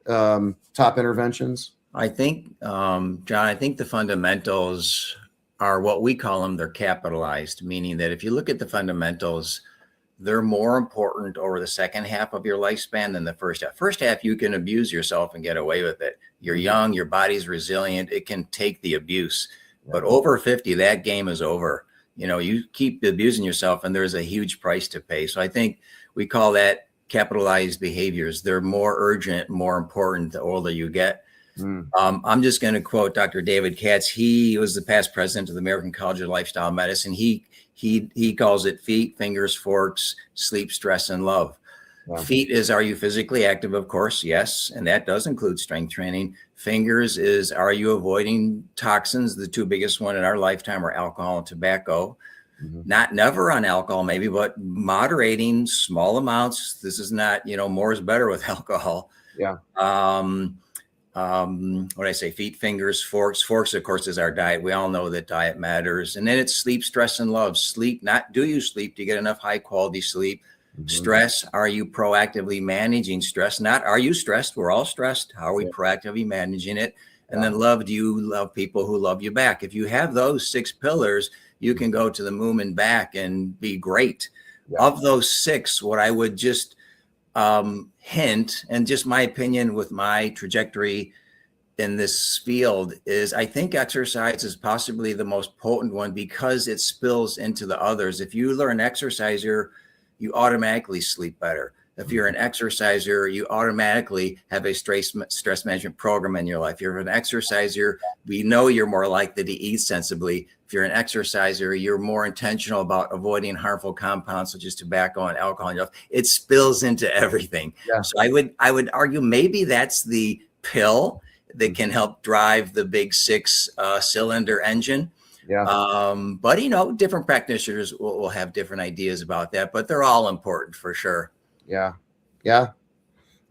top interventions? I think, John, the fundamentals are what we call them. They're capitalized, meaning that if you look at the fundamentals, they're more important over the second half of your lifespan than the first half. First half, you can abuse yourself and get away with it. You're young, your body's resilient, it can take the abuse. But over 50, that game is over. You keep abusing yourself, and there's a huge price to pay. So I think we call that capitalized behaviors. They're more urgent, more important the older you get. I'm just going to quote Dr. David Katz. He was the past president of the American College of Lifestyle Medicine. He calls it feet, fingers, forks, sleep, stress, and love. Wow. Feet is, are you physically active? Of course, yes. And that does include strength training. Fingers is, are you avoiding toxins? The two biggest one in our lifetime are alcohol and tobacco. Not never on alcohol, maybe, but moderating small amounts. This is not, more is better with alcohol. Yeah. What I say, feet, fingers, forks. Forks, of course, is our diet. We all know that diet matters. And then it's sleep, stress, and love. Sleep, not do you sleep? Do you get enough high quality sleep? Stress, are you proactively managing stress? Not are you stressed? We're all stressed. How are we proactively managing it? And then love, do you love people who love you back? If you have those 6 pillars, you can go to the moon and back and be great. Of those 6, what I would just hint, and just my opinion with my trajectory in this field, is I think exercise is possibly the most potent one because it spills into the others. If you learn exerciser, you automatically sleep better. If you're an exerciser, you automatically have a stress management program in your life. If you're an exerciser, we know you're more likely to eat sensibly. If you're an exerciser, you're more intentional about avoiding harmful compounds such as tobacco and alcohol. It spills into everything. Yeah. So I would argue maybe that's the pill that can help drive the big 6-cylinder engine. Yeah. But different practitioners will have different ideas about that, but they're all important for sure. Yeah. Yeah.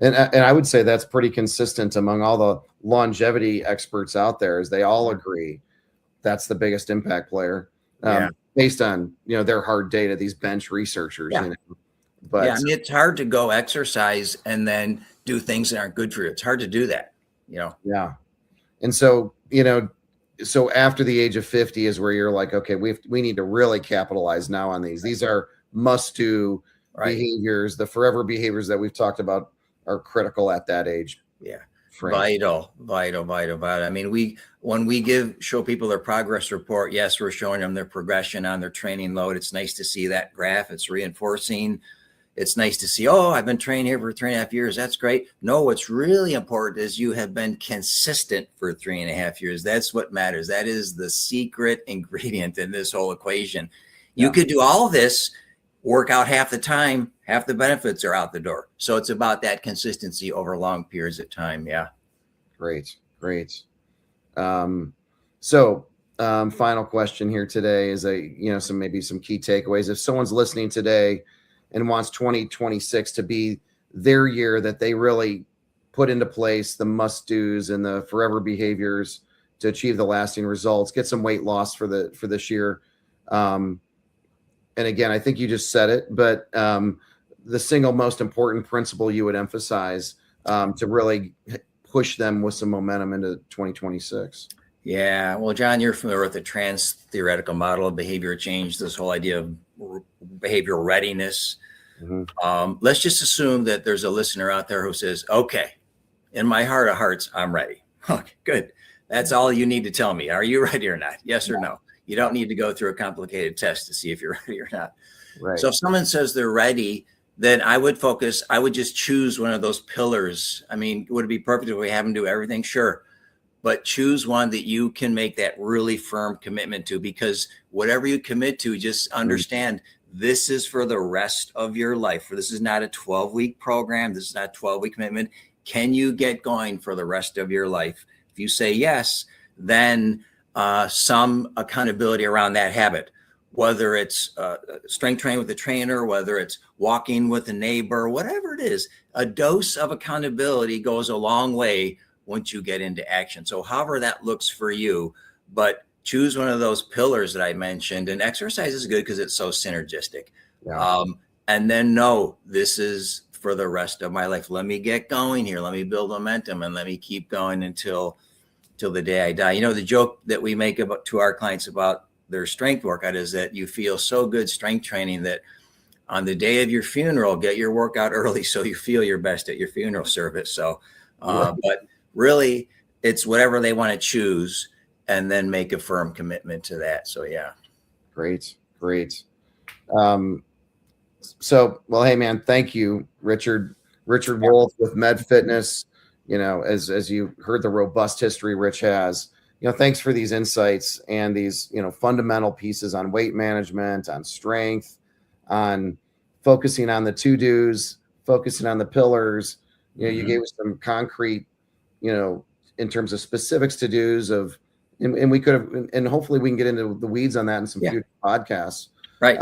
And I would say that's pretty consistent among all the longevity experts out there, is they all agree that's the biggest impact player, based on, their hard data, these bench researchers, but I mean, it's hard to go exercise and then do things that aren't good for you. It's hard to do that, Yeah. And so, so after the age of 50 is where you're like, okay, we need to really capitalize now on these. These are must do behaviors. The forever behaviors that we've talked about are critical at that age. Yeah. Vital. I mean, when we show people their progress report, yes, we're showing them their progression on their training load. It's nice to see that graph. It's reinforcing. It's nice to see, I've been training here for 3.5 years. That's great. No, what's really important is you have been consistent for 3.5 years. That's what matters. That is the secret ingredient in this whole equation. You could do all this, work out half the time, half the benefits are out the door. So it's about that consistency over long periods of time. Yeah. Great. So final question here today is some key takeaways. If someone's listening today and wants 2026 to be their year, that they really put into place the must-dos and the forever behaviors to achieve the lasting results, get some weight loss for this year. And again, I think you just said it, but the single most important principle you would emphasize to really push them with some momentum into 2026. Yeah. Well, John, you're familiar with the trans-theoretical model of behavior change, this whole idea of behavioral readiness. Let's just assume that there's a listener out there who says, okay, in my heart of hearts, I'm ready. Okay, good. That's all you need to tell me. Are you ready or not? Yes or no? You don't need to go through a complicated test to see if you're ready or not. Right. So if someone says they're ready, then I would just choose one of those pillars. I mean, would it be perfect if we have them do everything? Sure. But choose one that you can make that really firm commitment to, because whatever you commit to, just understand this is for the rest of your life. This is not a 12-week program. This is not a 12-week commitment. Can you get going for the rest of your life? If you say yes, then some accountability around that habit, whether it's strength training with a trainer, whether it's walking with a neighbor, whatever it is, a dose of accountability goes a long way once you get into action. So however that looks for you, but choose one of those pillars that I mentioned. And exercise is good because it's so synergistic. Yeah. And then no, this is for the rest of my life. Let me get going here. Let me build momentum and let me keep going until the day I die. The joke that we make to our clients about their strength workout is that you feel so good strength training that on the day of your funeral, get your workout early so you feel your best at your funeral service. So, but really, it's whatever they want to choose and then make a firm commitment to that. So, yeah. Great. So, well, hey, man, thank you, Richard Wolf with Med Fitness. As you heard the robust history Rich has, thanks for these insights and these, fundamental pieces on weight management, on strength, on focusing on the to-dos, focusing on the pillars. You gave us some concrete, in terms of specifics to-dos and we could have, and hopefully we can get into the weeds on that in some future podcasts. Right.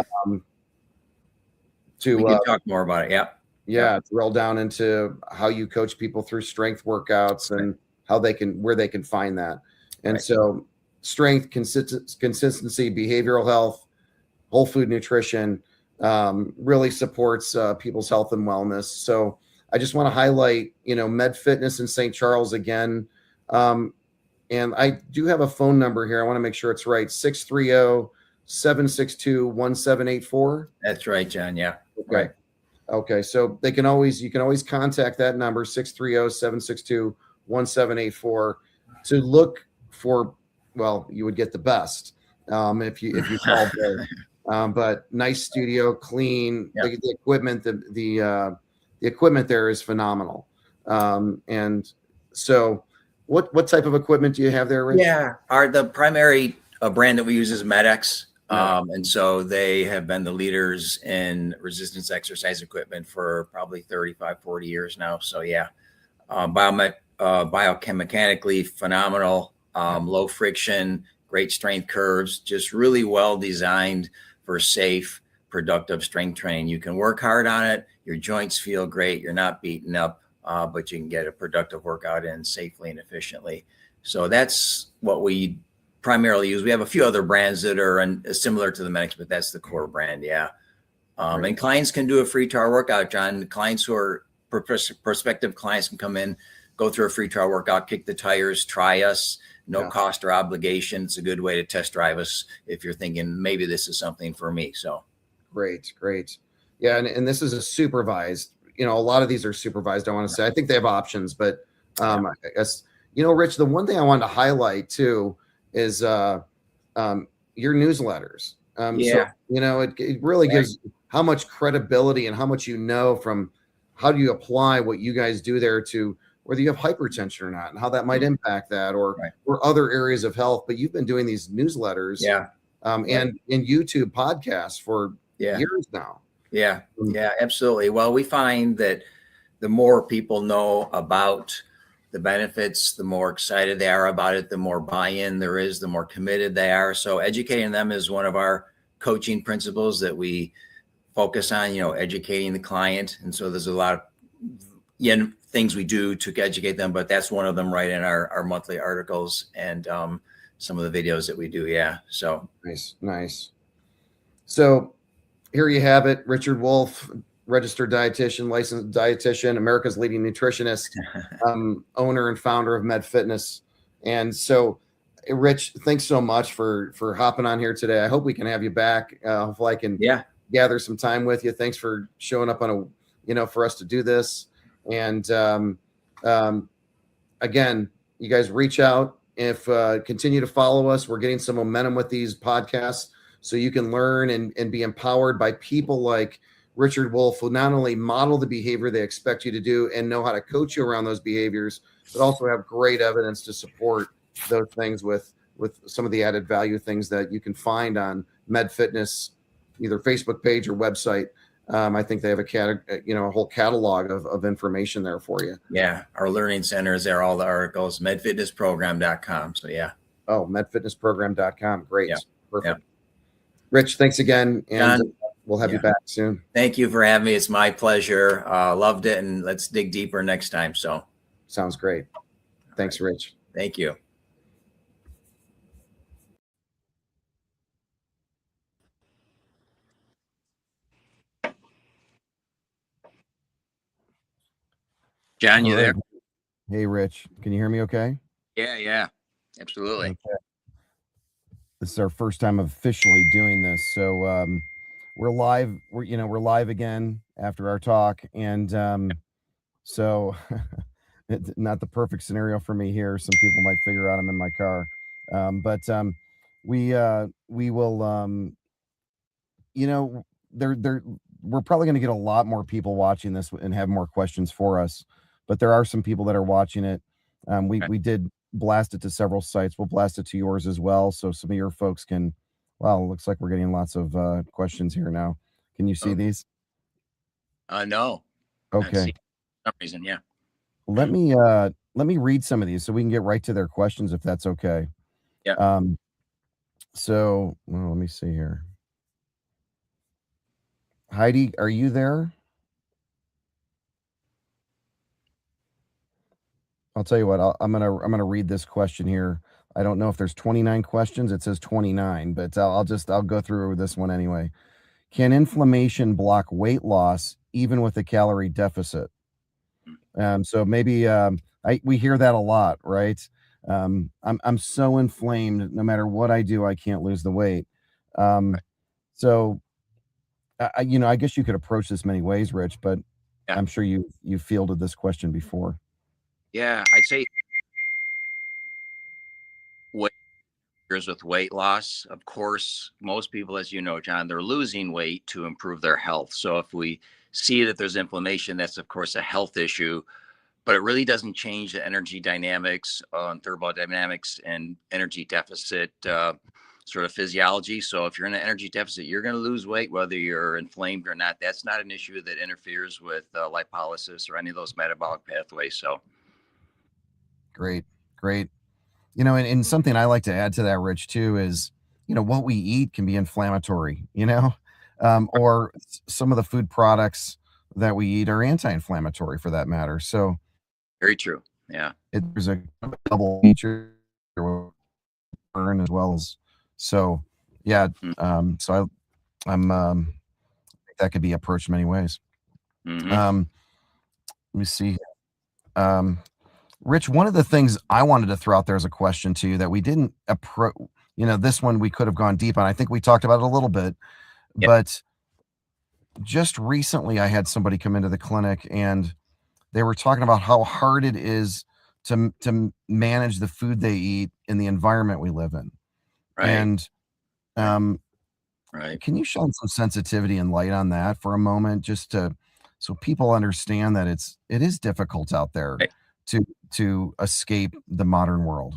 To we can talk more about it. Yeah. drill down into how you coach people through strength workouts and how they can, where they can find that. And so strength, consistency, behavioral health, whole food nutrition really supports people's health and wellness. So I just want to highlight, Med Fitness in St. Charles again. And I do have a phone number here. I want to make sure it's right. 630-762-1784. That's right, John. Yeah. Okay. Right. Okay. So you can always contact that number, 630-762-1784, to look for, well, you would get the best if you called there. But nice studio, clean, the equipment, the equipment there is phenomenal. And so what type of equipment do you have there, Rich? Yeah, the primary brand that we use is MedX. And so they have been the leaders in resistance exercise equipment for probably 35, 40 years now. So yeah, biomechanically phenomenal, low friction, great strength curves, just really well designed for safe, productive strength training. You can work hard on it. Your joints feel great. You're not beaten up, but you can get a productive workout in safely and efficiently. So that's what we primarily use. We have a few other brands that are similar to the MedX, but that's the core brand. Yeah. And clients can do a free trial workout, John. Clients who are prospective clients can come in, go through a free trial workout, kick the tires, try us, no cost or obligation. It's a good way to test drive us if you're thinking maybe this is something for me. So great. Yeah. And this is a supervised, a lot of these are supervised. I want to say, I think they have options, but I guess, Rich, the one thing I wanted to highlight too is your newsletters. So, it really gives how much credibility and how much from how do you apply what you guys do there to whether you have hypertension or not and how that might impact that or other areas of health. But you've been doing these newsletters and in YouTube podcasts for years now. Yeah, absolutely. Well, we find that the more people know about the benefits, the more excited they are about it, the more buy-in there is, the more committed they are. So educating them is one of our coaching principles that we focus on, educating the client. And so there's a lot of things we do to educate them, but that's one of them right in our monthly articles and some of the videos that we do. Yeah. So nice. So here you have it. Richard Wolf, registered dietitian, licensed dietitian, America's leading nutritionist, owner and founder of Med Fitness. And so, Rich, thanks so much for hopping on here today. I hope we can have you back. Hopefully I can gather some time with you. Thanks for showing up on for us to do this. And again, you guys reach out if continue to follow us. We're getting some momentum with these podcasts so you can learn and be empowered by people like Richard Wolf, who not only model the behavior they expect you to do and know how to coach you around those behaviors, but also have great evidence to support those things with some of the added value things that you can find on Med Fitness, either Facebook page or website. I think they have a whole catalog of information there for you. Yeah. Our learning center is there, all the articles, medfitnessprogram.com. So yeah. Oh, medfitnessprogram.com. Great. Yeah. Perfect. Yeah. Rich, thanks again. And John, we'll have you back soon. Thank you for having me. It's my pleasure. Loved it. And let's dig deeper next time. So sounds great. Thanks, Rich. Thank you. John, you there? Hey, Rich. Can you hear me okay? Yeah. Absolutely. Okay. This is our first time officially doing this. So we're live. We're live again after our talk. And so it's not the perfect scenario for me here. Some people might figure out I'm in my car. But we will, we're probably going to get a lot more people watching this and have more questions for us. But there are some people that are watching it. We did blast it to several sites. We'll blast it to yours as well. So some of your folks can, well, it looks like we're getting lots of questions here now. Can you see these? No. Okay. For some reason, yeah. Let me read some of these so we can get right to their questions if that's okay. Yeah. So, well, let me see here. Heidi, are you there? I'll tell you what. I'm gonna read this question here. I don't know if there's 29 questions. It says 29, but I'll go through this one anyway. Can inflammation block weight loss even with a calorie deficit? So maybe we hear that a lot, right? I'm so inflamed. No matter what I do, I can't lose the weight. Um, so I guess you could approach this many ways, Rich, but Yeah. I'm sure you fielded this question before. Yeah, I'd say weight with weight loss. Of course, most people, as you know, John, they're losing weight to improve their health. So if we see that there's inflammation, that's of course a health issue, but it really doesn't change the energy dynamics on thermodynamics and energy deficit sort of physiology. So if you're in an energy deficit, you're going to lose weight whether you're inflamed or not. That's not an issue that interferes with lipolysis or any of those metabolic pathways. So Great, great. And something I like to add to that, Rich, too, is what we eat can be inflammatory. Or some of the food products that we eat are anti-inflammatory, for that matter. So very true. Yeah. there's a double feature burn as well as so. Yeah. So that could be approached many ways. Mm-hmm. Let me see. Rich, one of the things I wanted to throw out there as a question to you that we didn't approach, this one we could have gone deep on. I think we talked about it a little bit, Yeah. but just recently I had somebody come into the clinic and they were talking about how hard it is to manage the food they eat in the environment we live in. Right. And right. Can you shine some sensitivity and light on that for a moment, just so people understand that it is difficult out there Right. to escape the modern world?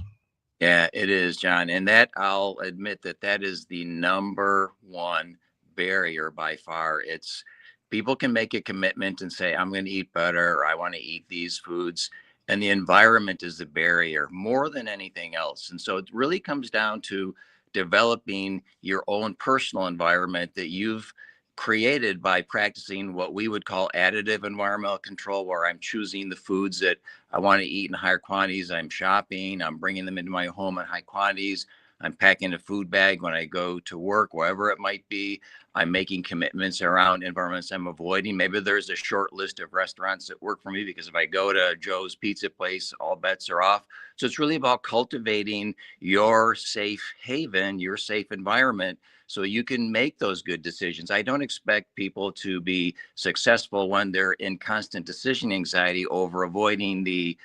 Yeah, it is, John. And that I'll admit that is the number one barrier by far. It's people can make a commitment and say, I'm going to eat better, or I want to eat these foods. And the environment is the barrier more than anything else. And so it really comes down to developing your own personal environment that you've created by practicing what we would call additive environmental control, where I'm choosing the foods that I want to eat in higher quantities. I'm shopping, I'm bringing them into my home in high quantities. I'm packing a food bag when I go to work, wherever it might be. I'm making commitments around environments I'm avoiding. Maybe there's a short list of restaurants that work for me because if I go to Joe's Pizza Place, all bets are off. So it's really about cultivating your safe haven, your safe environment, so you can make those good decisions. I don't expect people to be successful when they're in constant decision anxiety over avoiding the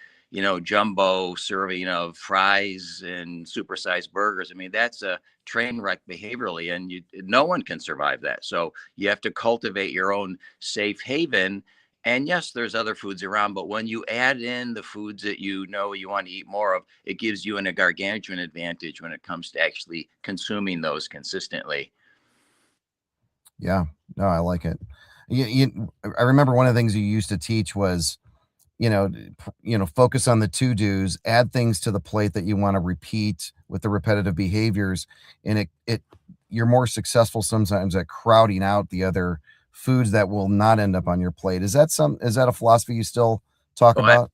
jumbo serving of fries and supersized burgers. I mean, that's a train wreck behaviorally, and no one can survive that. So you have to cultivate your own safe haven. And yes, there's other foods around, but when you add in the foods that you know you want to eat more of, it gives you a gargantuan advantage when it comes to actually consuming those consistently. Yeah, no, I like it. I remember one of the things you used to teach was, focus on the to dos, add things to the plate that you want to repeat with the repetitive behaviors, and you're more successful sometimes at crowding out the other foods that will not end up on your plate. Is that a philosophy you still talk Oh, about?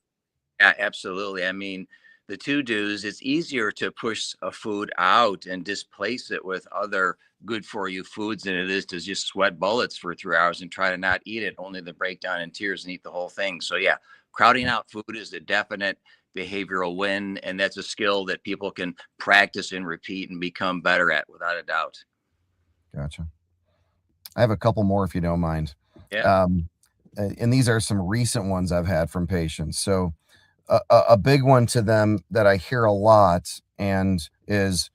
yeah, absolutely. I mean, the to dos, it's easier to push a food out and displace it with other good for you foods than it is to just sweat bullets for 3 hours and try to not eat it, only to break down in tears and eat the whole thing. So, yeah, crowding out food is a definite behavioral win. And that's a skill that people can practice and repeat and become better at without a doubt. Gotcha. I have a couple more if you don't mind. Yeah. And these are some recent ones I've had from patients. So, a big one to them that I hear a lot and is,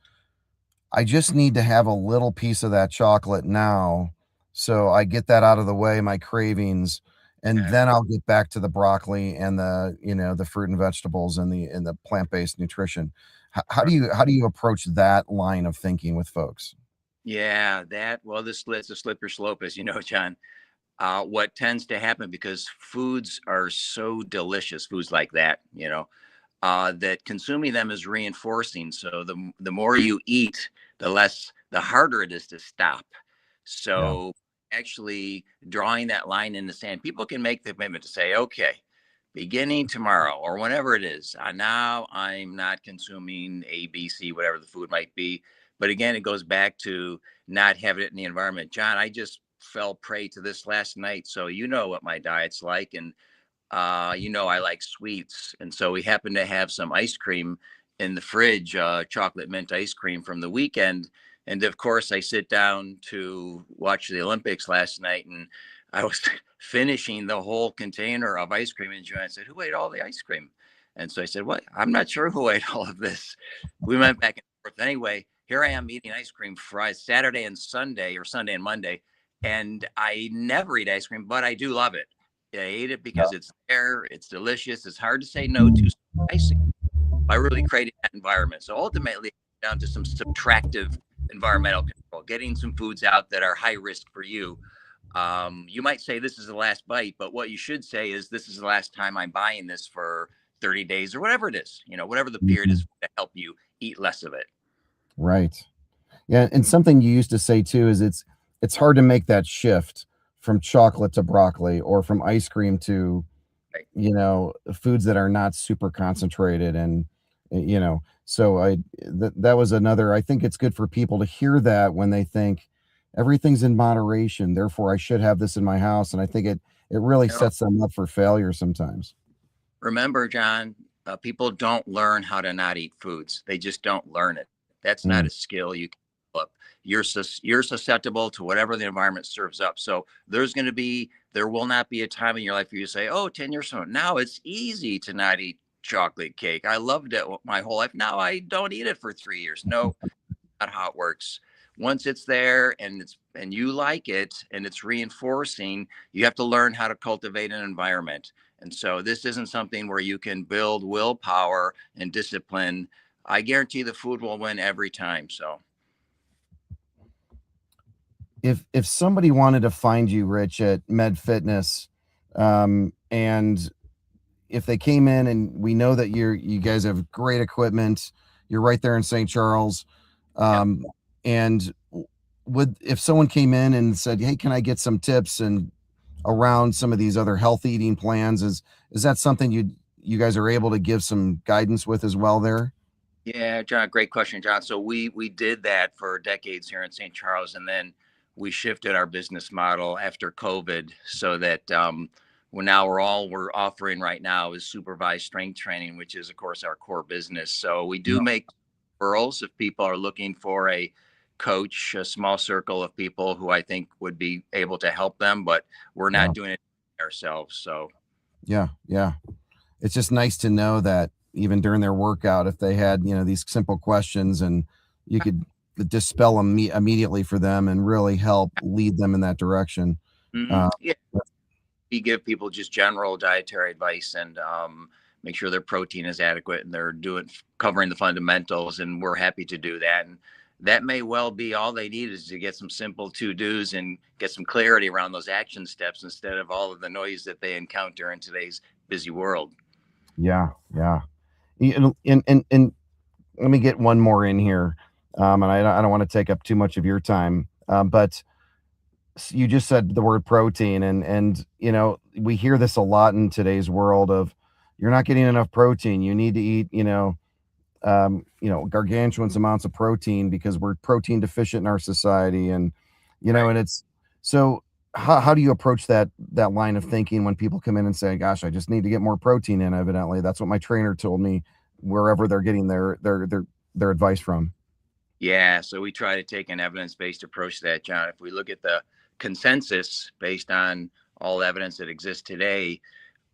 I just need to have a little piece of that chocolate now so I get that out of the way, my cravings, and then I'll get back to the broccoli and the fruit and vegetables and the plant-based nutrition. How do you approach that line of thinking with folks? Yeah, it's a slippery slope, as you know, John. What tends to happen, because foods are so delicious, foods like that, that consuming them is reinforcing. So the more you eat, the harder it is to stop. Yeah. So actually drawing that line in the sand. People can make the commitment to say, okay, beginning tomorrow or whenever it is, now I'm not consuming A, B, C, whatever the food might be. But again, it goes back to not having it in the environment. John, I just fell prey to this last night. So you know what my diet's like. And I like sweets. And so we happened to have some ice cream in the fridge, chocolate mint ice cream from the weekend. And of course, I sit down to watch the Olympics last night, and I was finishing the whole container of ice cream. And Joanne said, "Who ate all the ice cream?" And so I said, "What? I'm not sure who ate all of this." We went back and forth. Anyway, here I am eating ice cream Friday, Saturday and Sunday, or Sunday and Monday. And I never eat ice cream, but I do love it. I ate it because it's there, it's delicious, it's hard to say no to icing by really creating that environment. So ultimately, down to some subtractive environmental control, getting some foods out that are high risk for you. You might say this is the last bite, but what you should say is this is the last time I'm buying this for 30 days or whatever it is, whatever the period is to help you eat less of it. Right. Yeah, and something you used to say too is it's hard to make that shift from chocolate to broccoli or from ice cream to foods that are not super concentrated and so that was another. I think it's good for people to hear that when they think everything's in moderation, therefore I should have this in my house, and I think it really sets them up for failure sometimes. Remember, John, people don't learn how to not eat foods. They just don't learn it. That's not a skill you can develop. You're susceptible to whatever the environment serves up. So there will not be a time in your life where you say, oh, 10 years from now, it's easy to not eat chocolate cake. I loved it my whole life. Now I don't eat it for 3 years. No, not how it works. Once it's there and you like it and it's reinforcing, you have to learn how to cultivate an environment. And so this isn't something where you can build willpower and discipline. I guarantee the food will win every time. So if somebody wanted to find you, Rich, at Med Fitness, and if they came in, and we know that you guys have great equipment, you're right there in St. Charles, and if someone came in and said, hey, can I get some tips and around some of these other health eating plans, is that something you guys are able to give some guidance with as well there? Yeah, John, great question, John. So we did that for decades here in St. Charles, and then we shifted our business model after COVID so that we're offering right now is supervised strength training, which is of course our core business. So we do make referrals if people are looking for a coach, a small circle of people who I think would be able to help them, but we're not doing it ourselves. So yeah, it's just nice to know that even during their workout, if they had these simple questions, and you could dispel them immediately for them and really help lead them in that direction. Yeah, we give people just general dietary advice and make sure their protein is adequate and they're covering the fundamentals, and we're happy to do that. And that may well be all they need, is to get some simple to-dos and get some clarity around those action steps instead of all of the noise that they encounter in today's busy world. Yeah. And let me get one more in here. And I don't want to take up too much of your time. But you just said the word protein, and we hear this a lot in today's world of, you're not getting enough protein. You need to eat, gargantuan amounts of protein because we're protein deficient in our society. And, and it's, so how do you approach that line of thinking when people come in and say, gosh, I just need to get more protein in? Evidently, that's what my trainer told me, wherever they're getting their advice from. Yeah, so we try to take an evidence-based approach to that, John. If we look at the consensus based on all evidence that exists today,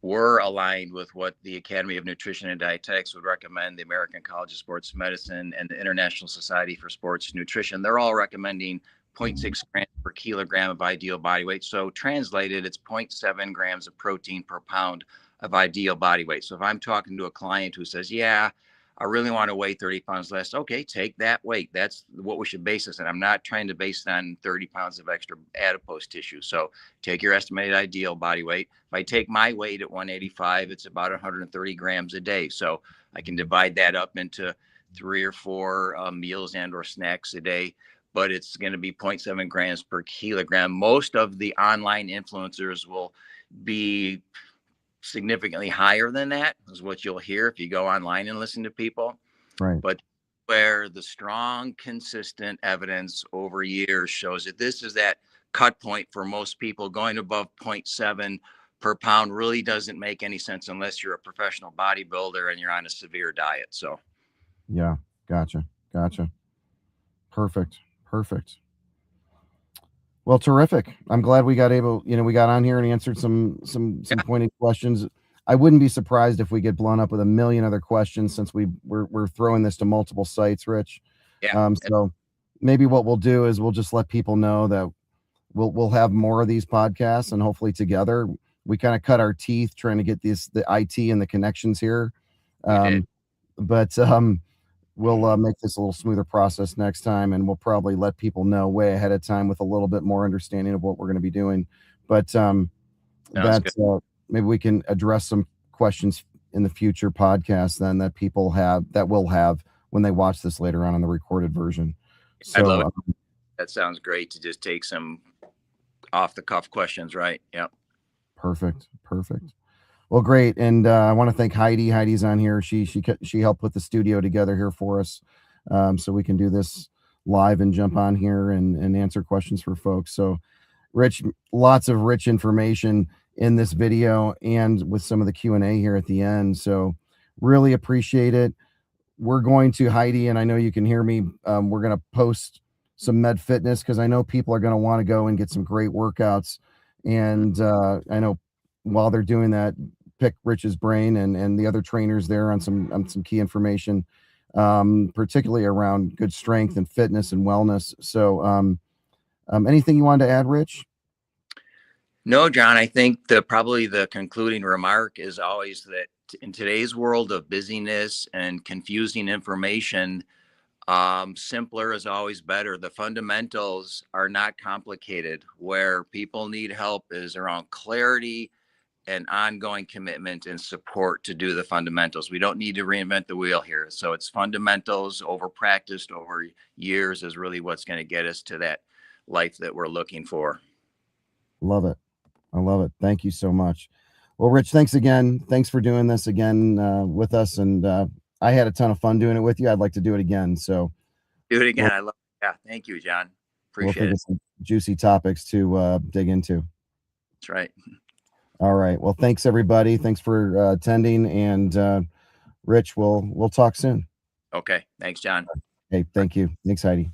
we're aligned with what the Academy of Nutrition and Dietetics would recommend, the American College of Sports Medicine, and the International Society for Sports Nutrition. They're all recommending 0.6 grams per kilogram of ideal body weight. So translated, it's 0.7 grams of protein per pound of ideal body weight. So if I'm talking to a client who says, yeah, I really want to weigh 30 pounds less, okay, take that weight. That's what we should base this on. I'm not trying to base it on 30 pounds of extra adipose tissue. So take your estimated ideal body weight. If I take my weight at 185, it's about 130 grams a day. So I can divide that up into 3 or 4 meals and or snacks a day. but it's going to be 0.7 grams per kilogram. Most of the online influencers will be significantly higher than that, is what you'll hear if you go online and listen to people. Right. But where the strong, consistent evidence over years shows that this is that cut point for most people. Going above 0.7 per pound really doesn't make any sense unless you're a professional bodybuilder and you're on a severe diet. So, yeah, gotcha. Perfect. Well, terrific. I'm glad we got on here and answered some pointed questions. I wouldn't be surprised if we get blown up with a million other questions, since we're throwing this to multiple sites, Rich. yeah. So maybe what we'll do is we'll just let people know that we'll have more of these podcasts, and hopefully together we kind of cut our teeth trying to get the IT and the connections here. But we'll make this a little smoother process next time, and we'll probably let people know way ahead of time with a little bit more understanding of what we're going to be doing. But maybe we can address some questions in the future podcasts then that people will have when they watch this later on in the recorded version. So I love it. That sounds great, to just take some off the cuff questions, right? Yep. Perfect. Well, great. And I want to thank Heidi. Heidi's on here. She helped put the studio together here for us, so we can do this live and jump on here and answer questions for folks. So, Rich, lots of rich information in this video and with some of the Q&A here at the end. So really appreciate it. We're going to, Heidi, and I know you can hear me, we're going to post some Med Fitness, because I know people are going to want to go and get some great workouts. And I know while they're doing that, pick Rich's brain and the other trainers there on some key information, particularly around good strength and fitness and wellness. So anything you wanted to add, Rich? No, John, I think probably the concluding remark is always that in today's world of busyness and confusing information, simpler is always better. The fundamentals are not complicated. Where people need help is around clarity and ongoing commitment and support to do the fundamentals. We don't need to reinvent the wheel here. So it's fundamentals over practiced over years is really what's going to get us to that life that we're looking for. Love it. I love it. Thank you so much. Well, Rich, thanks again. Thanks for doing this again with us. And I had a ton of fun doing it with you. I'd like to do it again. So do it again. I love it. Yeah. Thank you, John. Appreciate it. Some juicy topics to dig into. That's right. All right. Well, thanks everybody. Thanks for attending. And Rich, we'll talk soon. Okay. Thanks, John. Hey, thank you. Thanks, Heidi.